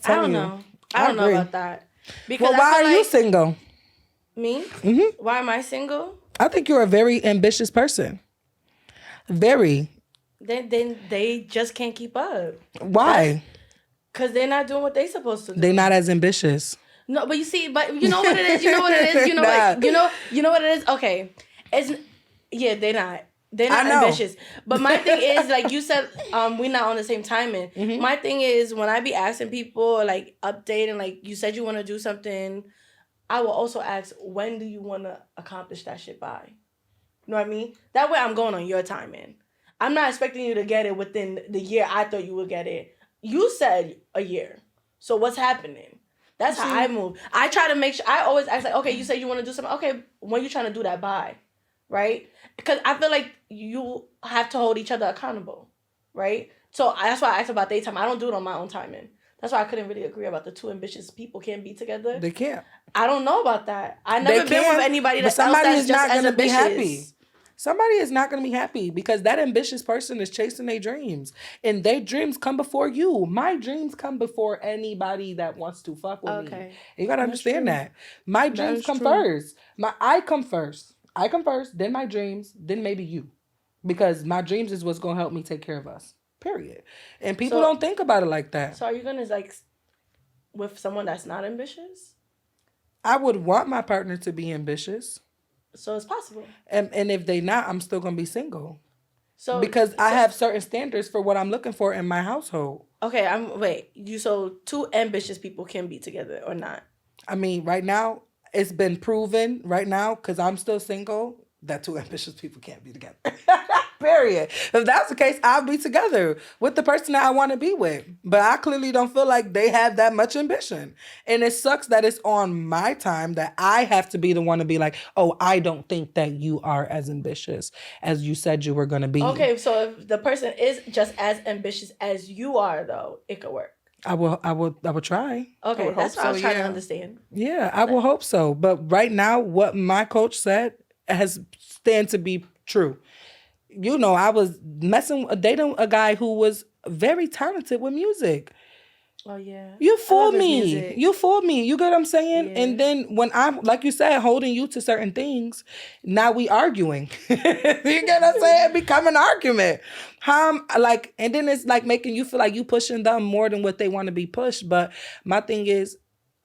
telling you. I don't know about that. Because why are you single? Me? Why am I single? I think you're a very ambitious person. Very. Then they just can't keep up. Why? Because they're not doing what they're supposed to do. They're not as ambitious. No, but you see, but you know what it is. You know what it is. You know what you know what it is. Okay, they're not. They're not ambitious. But my thing is, like you said, we're not on the same timing. My thing is when I be asking people like updating, like you said you want to do something, I will also ask when do you want to accomplish that shit by. You know what I mean? That way I'm going on your timing. I'm not expecting you to get it within the year I thought you would get it. You said a year. So what's happening? That's how I move. I try to make sure, I always ask like, okay, you say you want to do something. Okay, when you trying to do that by, right? Because I feel like you have to hold each other accountable, right? So that's why I asked about daytime. I don't do it on my own timing. That's why I couldn't really agree about the 2 ambitious people can't be together. They can't. I don't know about that. I never been with anybody that's just as ambitious. Be happy. Somebody is not going to be happy because that ambitious person is chasing their dreams. And their dreams come before you. My dreams come before anybody that wants to fuck with me. You got to understand that. My dreams come first. I come first. I come first, then my dreams, then maybe you. Because my dreams is what's going to help me take care of us. Period. And people don't think about it like that. So are you going to like with someone that's not ambitious? I would want my partner to be ambitious. So it's possible. And if they not, I'm still going to be single. Because I have certain standards for what I'm looking for in my household. Okay, so 2 ambitious people can be together or not? I mean, right now, it's been proven right now, because I'm still single, that 2 ambitious people can't be together. Period. If that's the case, I'll be together with the person that I want to be with. But I clearly don't feel like they have that much ambition. And it sucks that it's on my time that I have to be the one to be like, oh, I don't think that you are as ambitious as you said you were going to be. Okay, so if the person is just as ambitious as you are, though, it could work. I will try. Okay, that's what I was trying to understand. Yeah, I will hope so. But right now, what my coach said has stand to be true. You know, I was dating a guy who was very talented with music. Oh, yeah. You fooled me. You fooled me. You get what I'm saying? Yeah. And then when I'm, like you said, holding you to certain things, now we arguing. You get what I'm saying? It become an argument. And then it's like making you feel like you pushing them more than what they want to be pushed. But my thing is,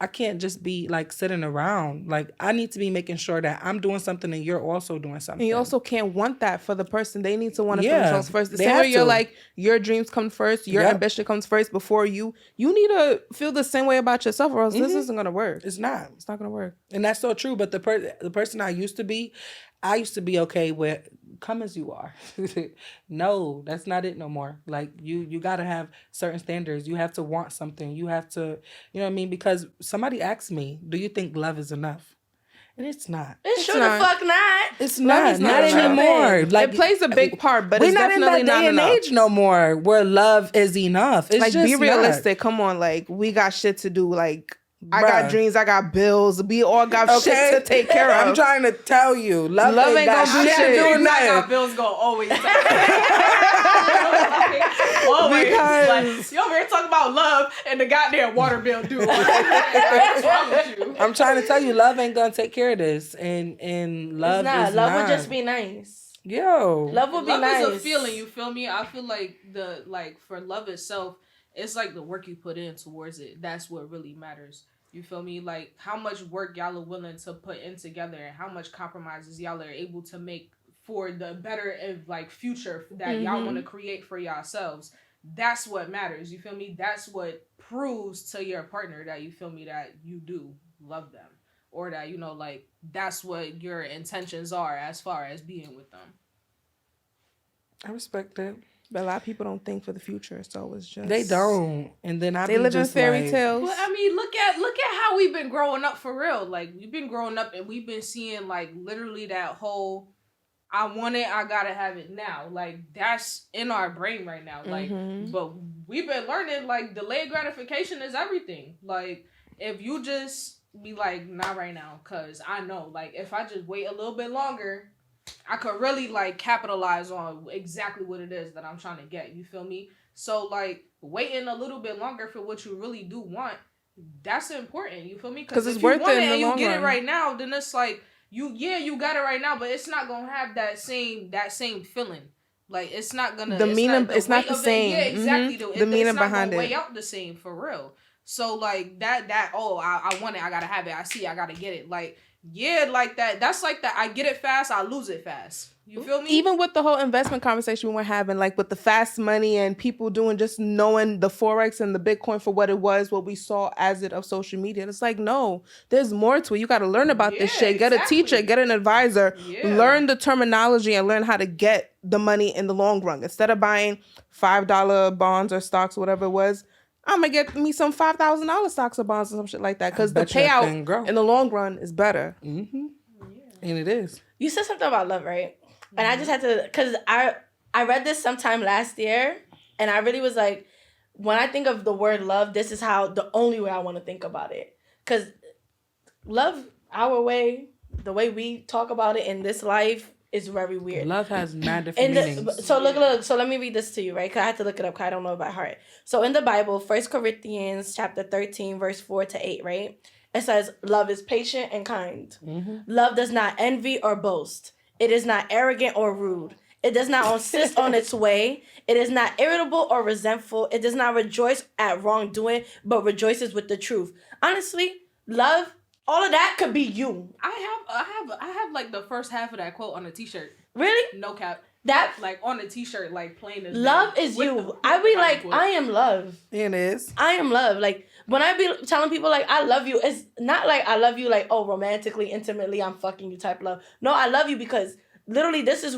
I can't just be like sitting around. Like I need to be making sure that I'm doing something and you're also doing something. And you also can't want that for the person. They need to want it for Yeah, themselves first. The they same have way you're to. like, your dreams come first, your Yep. ambition comes first before you. You need to feel the same way about yourself, or else this isn't gonna work. It's not. It's not gonna work. And that's so true. But the person I used to be okay with come as you are. No, that's not it no more. Like you gotta have certain standards. You have to want something. You have to, you know what I mean? Because somebody asked me, do you think love is enough? And it's not. It's sure not. the fuck not. It's Love not. is Not not anymore. enough. Like It plays a big part, but we're it's not in definitely that day not and enough. age no more where love is enough. It's Like, just be not. realistic. Come on, like, we got shit to do. Like, I Bruh. got dreams, I got bills. We all got shit to take care of. I'm trying to tell you, love ain't got gonna do shit to shit. do with I got nothing. bills go always. Always. Because- Like, you over here talking about love and the goddamn water bill due. What's wrong with you? I'm trying to tell you, love ain't gonna take care of this, and love It's not. is Love not. would just be nice. Yo. Love would be Love nice. is a feeling, you feel me? I feel like for love itself, it's like the work you put in towards it. That's what really matters. You feel me? Like how much work y'all are willing to put in together and how much compromises y'all are able to make for the better like future that y'all want to create for yourselves. That's what matters. You feel me? That's what proves to your partner that you feel me that you do love them. Or that, you know, like, that's what your intentions are as far as being with them. I respect that. But a lot of people don't think for the future, so it's just They don't, and then They live in fairy tales. But I mean, look at how we've been growing up for real. Like we've been growing up and we've been seeing like literally that whole I want it, I gotta have it now. Like that's in our brain right now. Like but we've been learning like delayed gratification is everything. Like if you just be like, not right now, cause I know like if I just wait a little bit longer, I could really like capitalize on exactly what it is that I'm trying to get. You feel me? So like waiting a little bit longer for what you really do want, that's important. You feel me? Because it's if worth you want it in the and you long get run. it right now, then it's like you got it right now, but it's not gonna have that same feeling. Like it's not gonna The meaning- it's not weight the of it- same. Yeah, exactly. The meaning it's not behind gonna it. weigh out the same for real. So like that I want it, I gotta have it. I see, I gotta get it. Like yeah, like that. That's like that. I get it fast, I lose it fast. You feel me? Even with the whole investment conversation we were having, like with the fast money and people doing just knowing the Forex and the Bitcoin for what it was, what we saw as it of social media. It's like, no, there's more to it. You got to learn about this Yeah, shit. Get exactly. a teacher, get an advisor, Yeah. learn the terminology and learn how to get the money in the long run. Instead of buying $5 bonds or stocks, whatever it was, I'm going to get me some $5,000 stocks or bonds or some shit like that. Because the bet you that thing payout grow. in the long run is better. And it is. You said something about love, right? And I just had to, because I read this sometime last year, and I really was like, when I think of the word love, this is how, the only way I want to think about it. Because love, our way, the way we talk about it in this life is very weird. Love has mad different In meanings. so look. So let me read this to you, right? Because I had to look it up because I don't know it by heart. So in the Bible, 1 Corinthians chapter 13, verse 4-8, right? It says, love is patient and kind. Love does not envy or boast. It is not arrogant or rude. It does not insist on its way. It is not irritable or resentful. It does not rejoice at wrongdoing, but rejoices with the truth. Honestly, love, all of that could be you. I have like the first half of that quote on a t-shirt. Really? No cap. That Like on a t-shirt, like plain as love day. is With you. the- I be with the like, quote. I am love. It is. I am love. Like, when I be telling people, like, I love you, it's not like I love you, like, oh, romantically, intimately, I'm fucking you type love. No, I love you because literally this is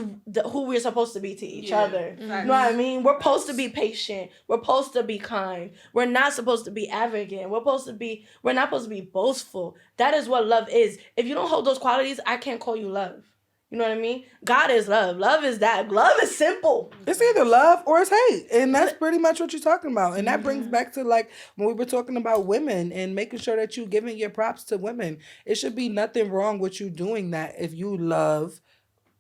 who we're supposed to be to each other. Facts. You know what I mean? We're supposed to be patient. We're supposed to be kind. We're not supposed to be arrogant. We're not supposed to be boastful. That is what love is. If you don't hold those qualities, I can't call you love. You know what I mean? God is love. Love is that. Love is simple. It's either love or it's hate. And that's pretty much what you're talking about. And that brings back to like when we were talking about women and making sure that you're giving your props to women. It should be nothing wrong with you doing that if you love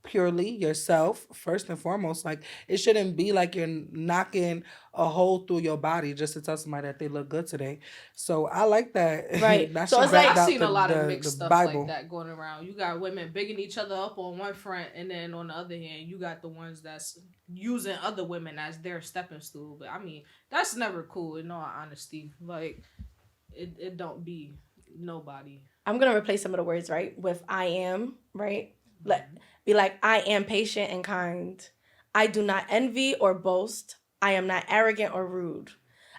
purely yourself first and foremost. Like it shouldn't be like you're knocking a hole through your body just to tell somebody that they look good today. So I like that. Right. That So should it's like- back I've out seen a lot of the mixed stuff Bible. like that going around. You got women bigging each other up on one front, and then on the other hand, you got the ones that's using other women as their stepping stool. But I mean, that's never cool in all honesty. Like, it don't be. Nobody. I'm going to replace some of the words, right? With I am, right? Be like, I am patient and kind. I do not envy or boast. I am not arrogant or rude.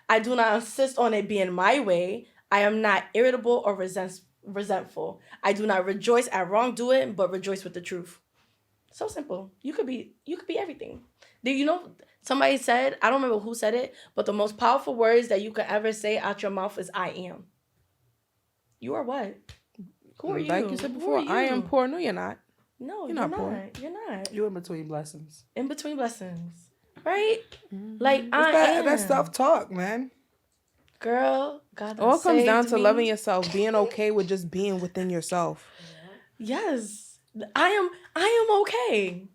I do not insist on it being my way. I am not irritable or resentful. I do not rejoice at wrongdoing, but rejoice with the truth. So simple. You could be everything. Do you know, somebody said, I don't remember who said it, but the most powerful words that you could ever say out your mouth is I am. You are what? Who are you? Like you said before, I am poor. No, you're not. No, you're not poor. You're not. You in between blessings. In between blessings. Right? Mm-hmm. Like, That's self-talk, man. Girl, God all comes down to me. loving yourself, being okay with just being within yourself. Yes. I am okay.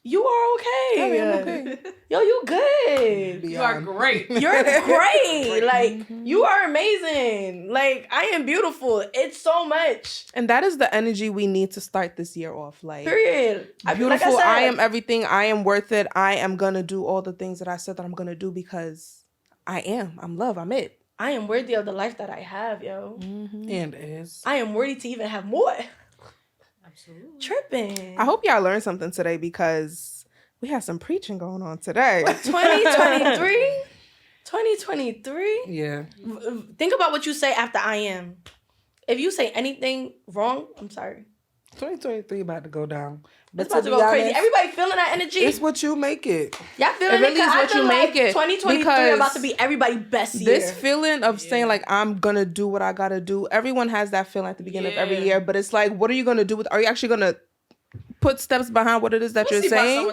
You are okay. I am okay. Yo, you good. You are great. You're great. Like, you are amazing. Like, I am beautiful. It's so much. And that is the energy we need to start this year off. Like, Period. beautiful. Like I said, I am everything. I am worth it. I am going to do all the things that I said that I'm going to do because I am. I'm love. I'm it. I am worthy of the life that I have, yo. Mm-hmm. And is. I am worthy to even have more. Absolutely. Tripping. I hope y'all learned something today because we have some preaching going on today. 2023? 2023? Yeah. Think about what you say after I am. If you say anything wrong, I'm sorry. 2023 about to go down. But It's about to be go crazy. honest, Everybody feeling that energy? it's what you make it. Y'all feeling It really it? 'Cause is I what feel you like make it. 2023 Because about to be everybody's best year. This feeling of saying like I'm gonna do what I gotta do. Everyone has that feeling at the beginning of every year, but it's like, what are you gonna do with? Are you actually gonna put steps behind what it is that you're saying?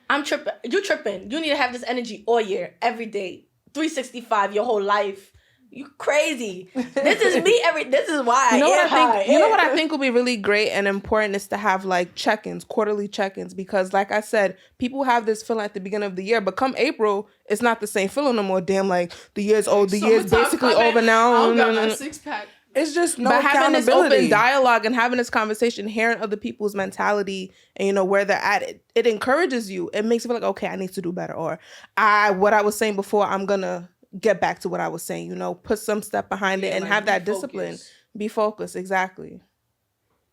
I'm tripping. You tripping. You need to have this energy all year, every day, 365, your whole life. You crazy. This is me. This is why. You know what I think? high. You know what I think will be really great and important is to have like check-ins, quarterly check-ins, because like I said, people have this feeling at the beginning of the year, but come April, it's not the same feeling no more. Damn, like the year's old, the year's basically over now. I got my 6-pack. It's just no But having this accountability. open dialogue and having this conversation, hearing other people's mentality and you know where they're at, it encourages you. It makes you feel like, okay, I need to do better, or what I was saying before, I'm gonna get back to what I was saying. You know, put some step behind it and like, have that be discipline. focused. Be focused, exactly.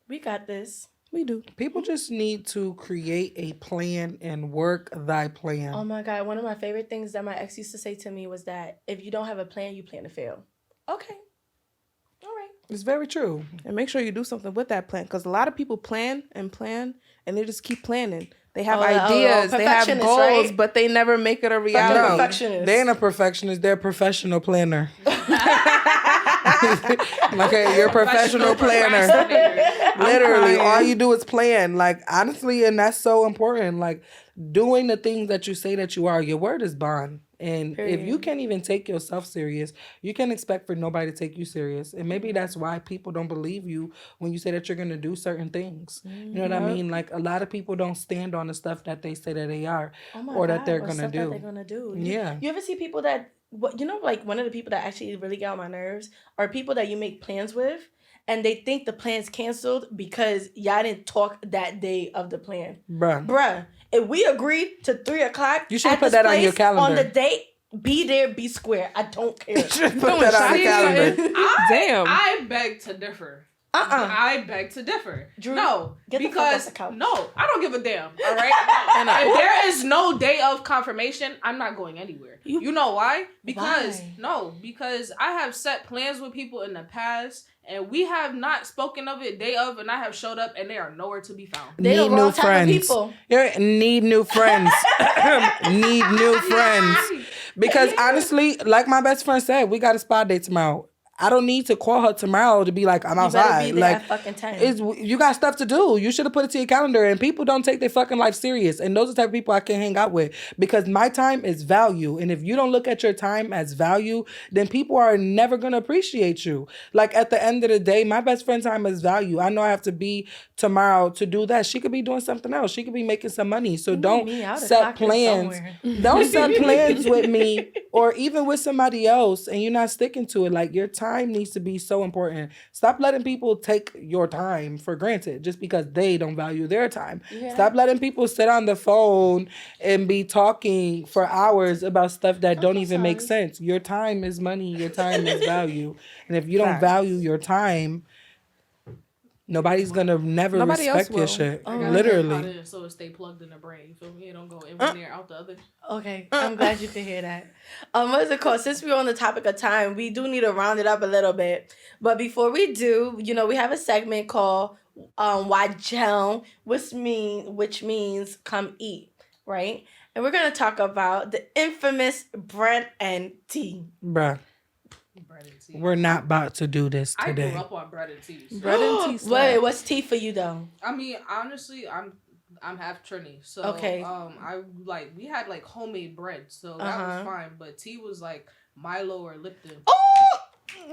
We got this. We do. People just need to create a plan and work thy plan. Oh my God. One of my favorite things that my ex used to say to me was that if you don't have a plan, you plan to fail. Okay. All right. It's very true. And make sure you do something with that plan, because a lot of people plan, and they just keep planning. They have ideas, they have perfectionist, goals, right? but they never make it a reality. No, perfectionist. they ain't a perfectionist. They're a professional planner. Okay, you're a professional planner. Literally, all you do is plan. Like, honestly, and that's so important. Like, doing the things that you say that you are. Your word is bond. And if you can't even take yourself serious, you can't expect for nobody to take you serious. And maybe that's why people don't believe you when you say that you're going to do certain things. You know what I mean? Like, a lot of people don't stand on the stuff that they say that they are or that they're going to do. That they're gonna do. Yeah. You ever see people that, you know, like one of the people that actually really get on my nerves are people that you make plans with and they think the plan's canceled because y'all didn't talk that day of the plan. Bruh. If we agreed to 3:00, you should put that on your calendar. On the date, be there, be square. I don't care. Put that on the calendar. Damn. I beg to differ. I beg to differ. Drew, no, get the because fuck off the couch. no, I don't give a damn. All right. No. If there is no day of confirmation, I'm not going anywhere. You know why? Because I have set plans with people in the past, and we have not spoken of it day of, and I have showed up, and they are nowhere to be found. They Need the new wrong type of friends. people. Need new friends. Need new friends. Because honestly, like my best friend said, we got a spa date tomorrow. I don't need to call her tomorrow to be like, I'm outside. You better be there at fucking 10. You got stuff to do. You should have put it to your calendar. And people don't take their fucking life serious. And those are the type of people I can't hang out with. Because my time is value. And if you don't look at your time as value, then people are never going to appreciate you. Like, at the end of the day, my best friend's time is value. I know I have to be tomorrow to do that. She could be doing something else. She could be making some money. So don't set plans. Don't set plans with me or even with somebody else and you're not sticking to it, like your time needs to be so important. Stop letting people take your time for granted just because they don't value their time. Yeah. Stop letting people sit on the phone and be talking for hours about stuff that don't even make sense. Your time is money. Your time is value. And if you don't value your time, nobody's gonna never Nobody respect your will. shit. I gotta Literally. get it so it stay plugged in the brain. You feel me? It don't go in one ear out the other. Okay, I'm glad you could hear that. What is it called? Since we're on the topic of time, we do need to round it up a little bit. But before we do, you know, we have a segment called Wajel, which means come eat, right? And we're gonna talk about the infamous bread and tea. Bruh. Bread and tea. We're not about to do this I today. grew up on bread and tea. So. Bread and tea. Wait, what's tea for you though? I mean, honestly, I'm half Trini, so Okay. I like we had like homemade bread, so that was fine. But tea was like Milo or Lipton. Oh,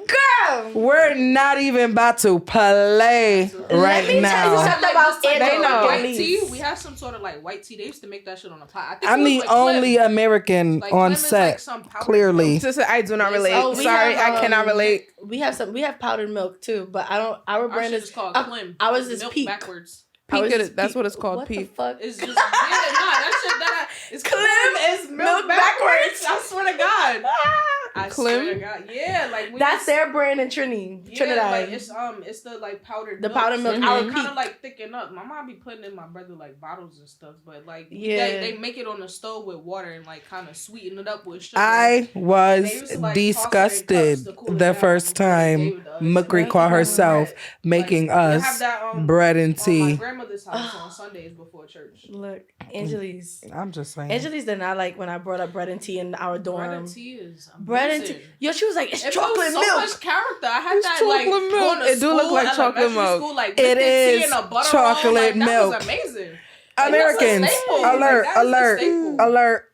girl! We're not even about to play right Let me now. tell you something about They Angela. white tea. We had some sort of like white tea. They used to make that shit on a pot. I think I'm it was, the like, only Clem. American Like, on Clem is, set. like, some powdered Clearly. milk. Sister, I do not relate. Oh, we Sorry, have, I cannot relate. We have powdered milk too, but I don't. Our Our brand shit is called Clem. I was this milk peak. backwards. Peak it, that's what it's called. What Peak. the fuck? It's just that shit that it's Clem is milk backwards. I swear to God. I Clem? swear to God. Yeah, like when That's you- their brand in Trinidad. Yeah, like it's the like powdered The milk. powdered milk. So Our it kind peak. of like thicken up. My mom be putting in my brother like bottles and stuff, but like Yeah. they make it on the stove with water and like kind of sweeten it up with sugar. I They was used to, like, disgusted toss it in cups to cool it the down first before they time gave it to us. Mukri caught herself making Like, we us have that, bread and on my tea. grandmother's house on Sundays before church. Look, Angeleaze. I'm just saying. Angeleaze did not like when I brought up bread and tea in our dorm. Bread and tea is Bread and amazing. tea. Yo, she was like, it's It chocolate builds so milk. much character. I had It's that chocolate like milk. going to It do look school, like chocolate elementary milk. School, like, It tea is and a butter chocolate roll, like, milk. That was amazing. Americans, Like, that's a staple. alert, Like, that is a alert, staple. alert.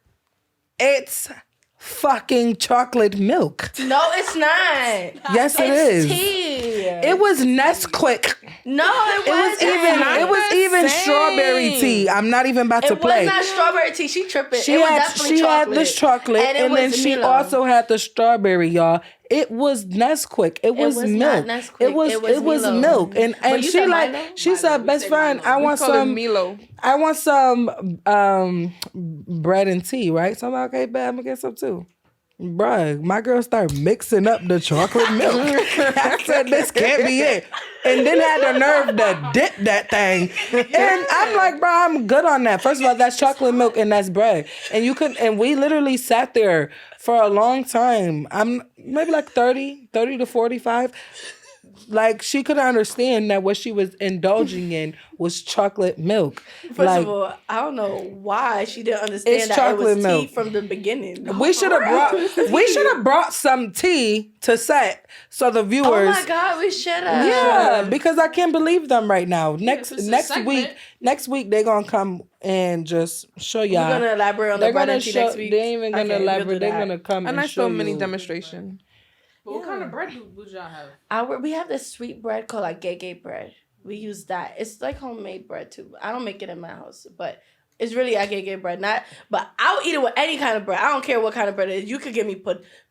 It's fucking chocolate milk. No, it's not. Yes, it It's is. tea. It was Nesquik. No, it It was wasn't. even same. strawberry tea. I'm not even about to It play. was not strawberry tea. She tripping. She it was had definitely she chocolate. had this chocolate, And it and then was she Milo. also had the strawberry, y'all. It was Nesquik. It was was milk. not Nesquik. It was It was Milo. milk. And you she said like Milo? she Milo. said, We best say friend, Milo. I We want call it some Milo. I want some bread and tea, right? So I'm like, okay, bet I'm gonna get some too. Bruh, my girl started mixing up the chocolate milk. I said, this can't be it. And then had the nerve to dip that thing. And I'm like, bro, I'm good on that. First of all, that's chocolate milk and that's bread. And we literally sat there for a long time. I'm maybe like 30 to 45. Like, she couldn't understand that what she was indulging in was chocolate milk. First of all, I don't know why she didn't understand It's that it chocolate was milk. tea from the beginning. We should have brought some tea to set so the viewers. Oh my God, we should have. Yeah, because I can't believe them right now. it's a Next week they're gonna come and just show y'all. We're gonna elaborate on the They're bread gonna and tea show. next week. They ain't even gonna Okay, we'll elaborate. do They're that. gonna come A and nice show little mini you. demonstration. But what kind of bread would y'all have? We have this sweet bread called like gay bread. We use that. It's like homemade bread too. I don't make it in my house, but it's really gay bread. But I'll eat it with any kind of bread. I don't care what kind of bread it is. You could give me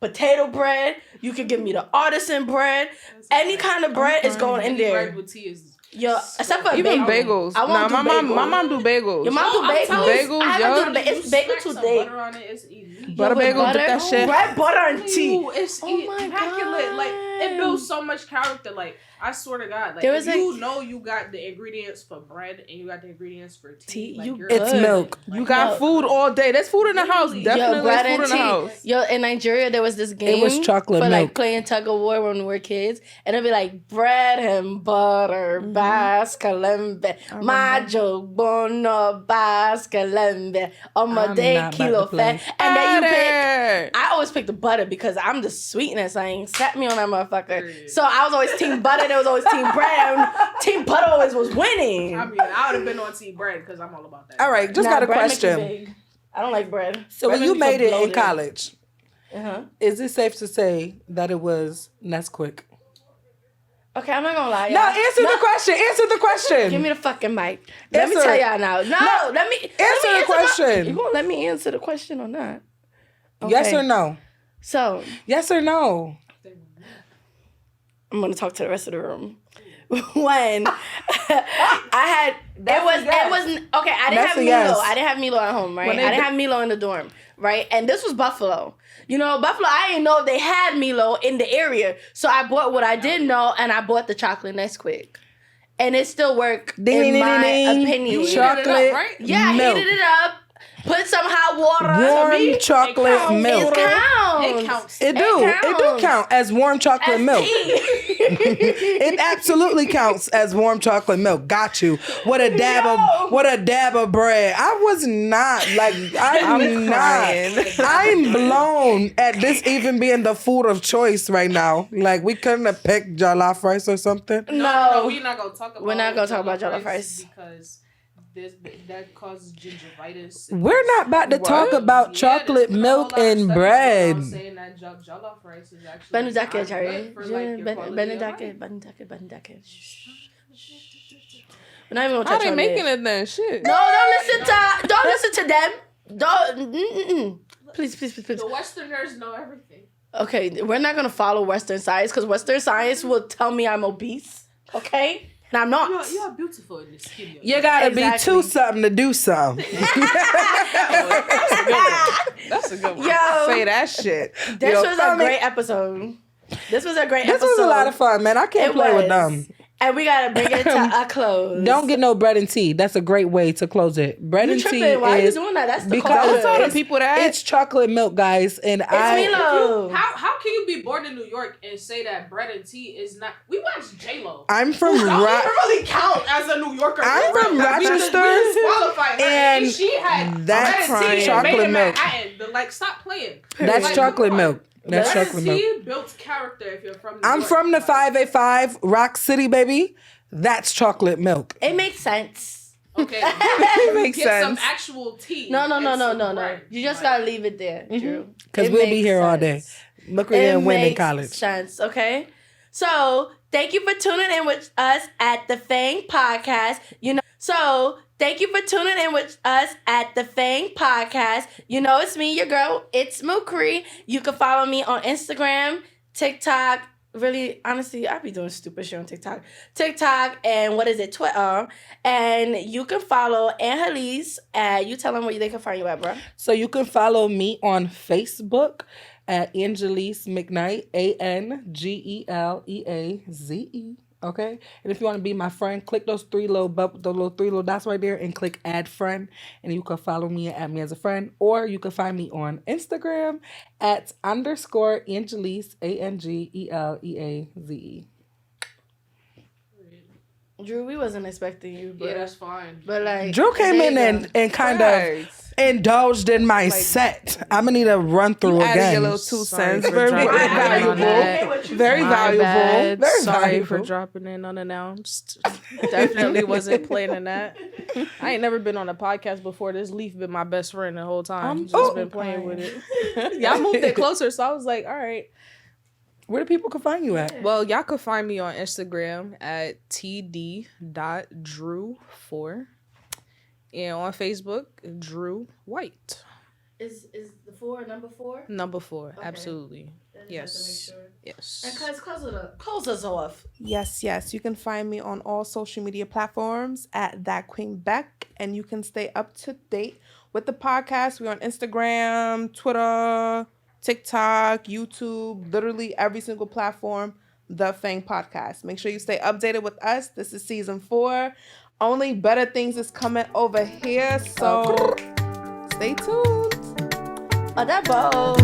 potato bread. You could give me the artisan bread. Any kind of bread is going in Any there. bread with tea is Yo, except for Even bagel. bagels. I won't Nah, do my bagels. mom do bagels. Your mom do I'm bagels. telling you, Bagels, I haven't yo. done the It's bagel smack some today. butter on it, it's easy. Butter with bagel, butter? dip that shit. Bread, butter, and tea. Ooh, it's Oh my immaculate. Like, it God. builds so much character. Like, I swear to God. Like, There if was you know you got the ingredients for bread and you got the ingredients for tea. Tea, like, you you're It's good. milk. Like, You got No. food all day. There's food in the house. Yo, Definitely bread there's food in and the tea. house. Yo, in Nigeria, there was this game. was chocolate for milk. like playing tug of war when we were kids, and it'd be like bread and butter, bascalembe, majo bono bascalembe, I'm omade not kilo about to play. fat, and then you pick. Butter. I always pick the butter because I'm the sweetness. I ain't set me on that motherfucker. Period. So I was always team butter. There was always team bread. And team butter always was winning. I mean, I would have been on tea bread because I'm all about that. All right, just Nah, got a bread make you question. big. I don't like bread. So Bread when you make made it feel in bloated. college, Uh-huh. is it safe to say that it was Nesquik? Okay, I'm not gonna lie. No, y'all. answer the question. Answer the question. Give me the fucking mic. Let me Answer tell it. y'all now. No, let me Answer the question. You gonna let me answer the question or not? Yes Okay. or no? So, Yes or no? I'm gonna talk to the rest of the room. When I had it was okay. I didn't have Milo. Yes. I didn't have Milo at home, right? I didn't have Milo in the dorm, right? And this was Buffalo. You know, Buffalo. I didn't know if they had Milo in the area, so I bought what I did know, and I bought the chocolate Nesquik, and it still worked in my opinion. Chocolate, it up, right? Yeah, milk. heated it up. Put some hot water. Warm chocolate milk. It counts. It counts. It do count as warm chocolate milk. It absolutely counts as warm chocolate milk. Got you. What a dab of bread. I was not like I'm not. I'm blown at this even being the food of choice right now. Like we couldn't have picked jollof rice or something. No, we're not gonna talk about. We're not gonna talk about jollof rice because that causes gingivitis. We're not about to talk about chocolate milk and bread. Saying that jollof rice is actually Benedicte, Jerry. Benedicte. Benedicte. We're not even gonna touch How they on making it. it then? Shit. No, don't listen to them. Don't. Please. The Westerners know everything. Okay, we're not gonna follow Western science because Western science will tell me I'm obese. Okay, and I'm not. You are beautiful in this skin. You gotta be Exactly. two something to do something. That's a good one. Yo. Say that shit. This Yo, was a great episode. This was a great This episode. was a lot of fun, man. I can't play with them. And we gotta bring it to a close. Don't get no bread and tea. That's a great way to close it. Bread You and tea tripping? Why are you is doing that? That's the because culture. Don't tell the people that. it's chocolate milk, guys, and Milo. How can you be born in New York and say that bread and tea is not? We watched J-Lo. I'm from Don't even really count as a New Yorker. I'm for from real. Like, Rochester, we disqualified her, and and she had that's bread and tea and chocolate made in milk. Manhattan. But, like, stop playing. That's Like, chocolate come on. milk. That's Bread chocolate and milk. tea builds character if you're from New I'm York. from the Like, 585 Rock City, baby. That's chocolate milk. It makes sense. Okay, Makes get some sense. actual tea. No. and some bread. You just Like, gotta leave it there, Drew. Because It we'll be makes here all day. sense. MUKRIMAT It and win in makes college. sense, okay? So, thank you for tuning in with us at the FANG podcast. Thank you for tuning in with us at the FANG podcast. You know, it's me, your girl. It's Mukri. You can follow me on Instagram, TikTok. Really, honestly, I be doing stupid shit on TikTok. And Twitter. And you can follow Angeleaze. You tell them where they can find you at, bro. So you can follow me on Facebook at Angeleaze McKnight, ANGELEAZE. Okay, and if you want to be my friend, click those three little dots right there and click add friend, and you can follow me and add me as a friend, or you can find me on Instagram at _Angeleaze ANGELEAZE. Drew, we wasn't expecting you, bro. Yeah, that's fine. But like Drew came in and kind of indulged in my set. I'm gonna need a run through Added again. your little 2 cents. for Very dropping in on valuable. that. Very My valuable. bad. Very Sorry valuable. for dropping in unannounced. Definitely wasn't planning that. I ain't never been on a podcast before. This leaf been my best friend the whole time. Just been playing with it. Y'all moved it closer, so I was like, all right. Where do people can find you at? Well, y'all can find me on Instagram at td.drew4 and on Facebook, Drew White. Is the 4 number 4? Number 4, Okay. absolutely. Yes. And Yes. close us off. Yes. You can find me on all social media platforms at That Queen Beck, and you can stay up to date with the podcast. We're on Instagram, Twitter, TikTok, YouTube, literally every single platform, The FANG Podcast. Make sure you stay updated with us. This is season 4. Only better things is coming over here, so stay tuned. Oh, that bow.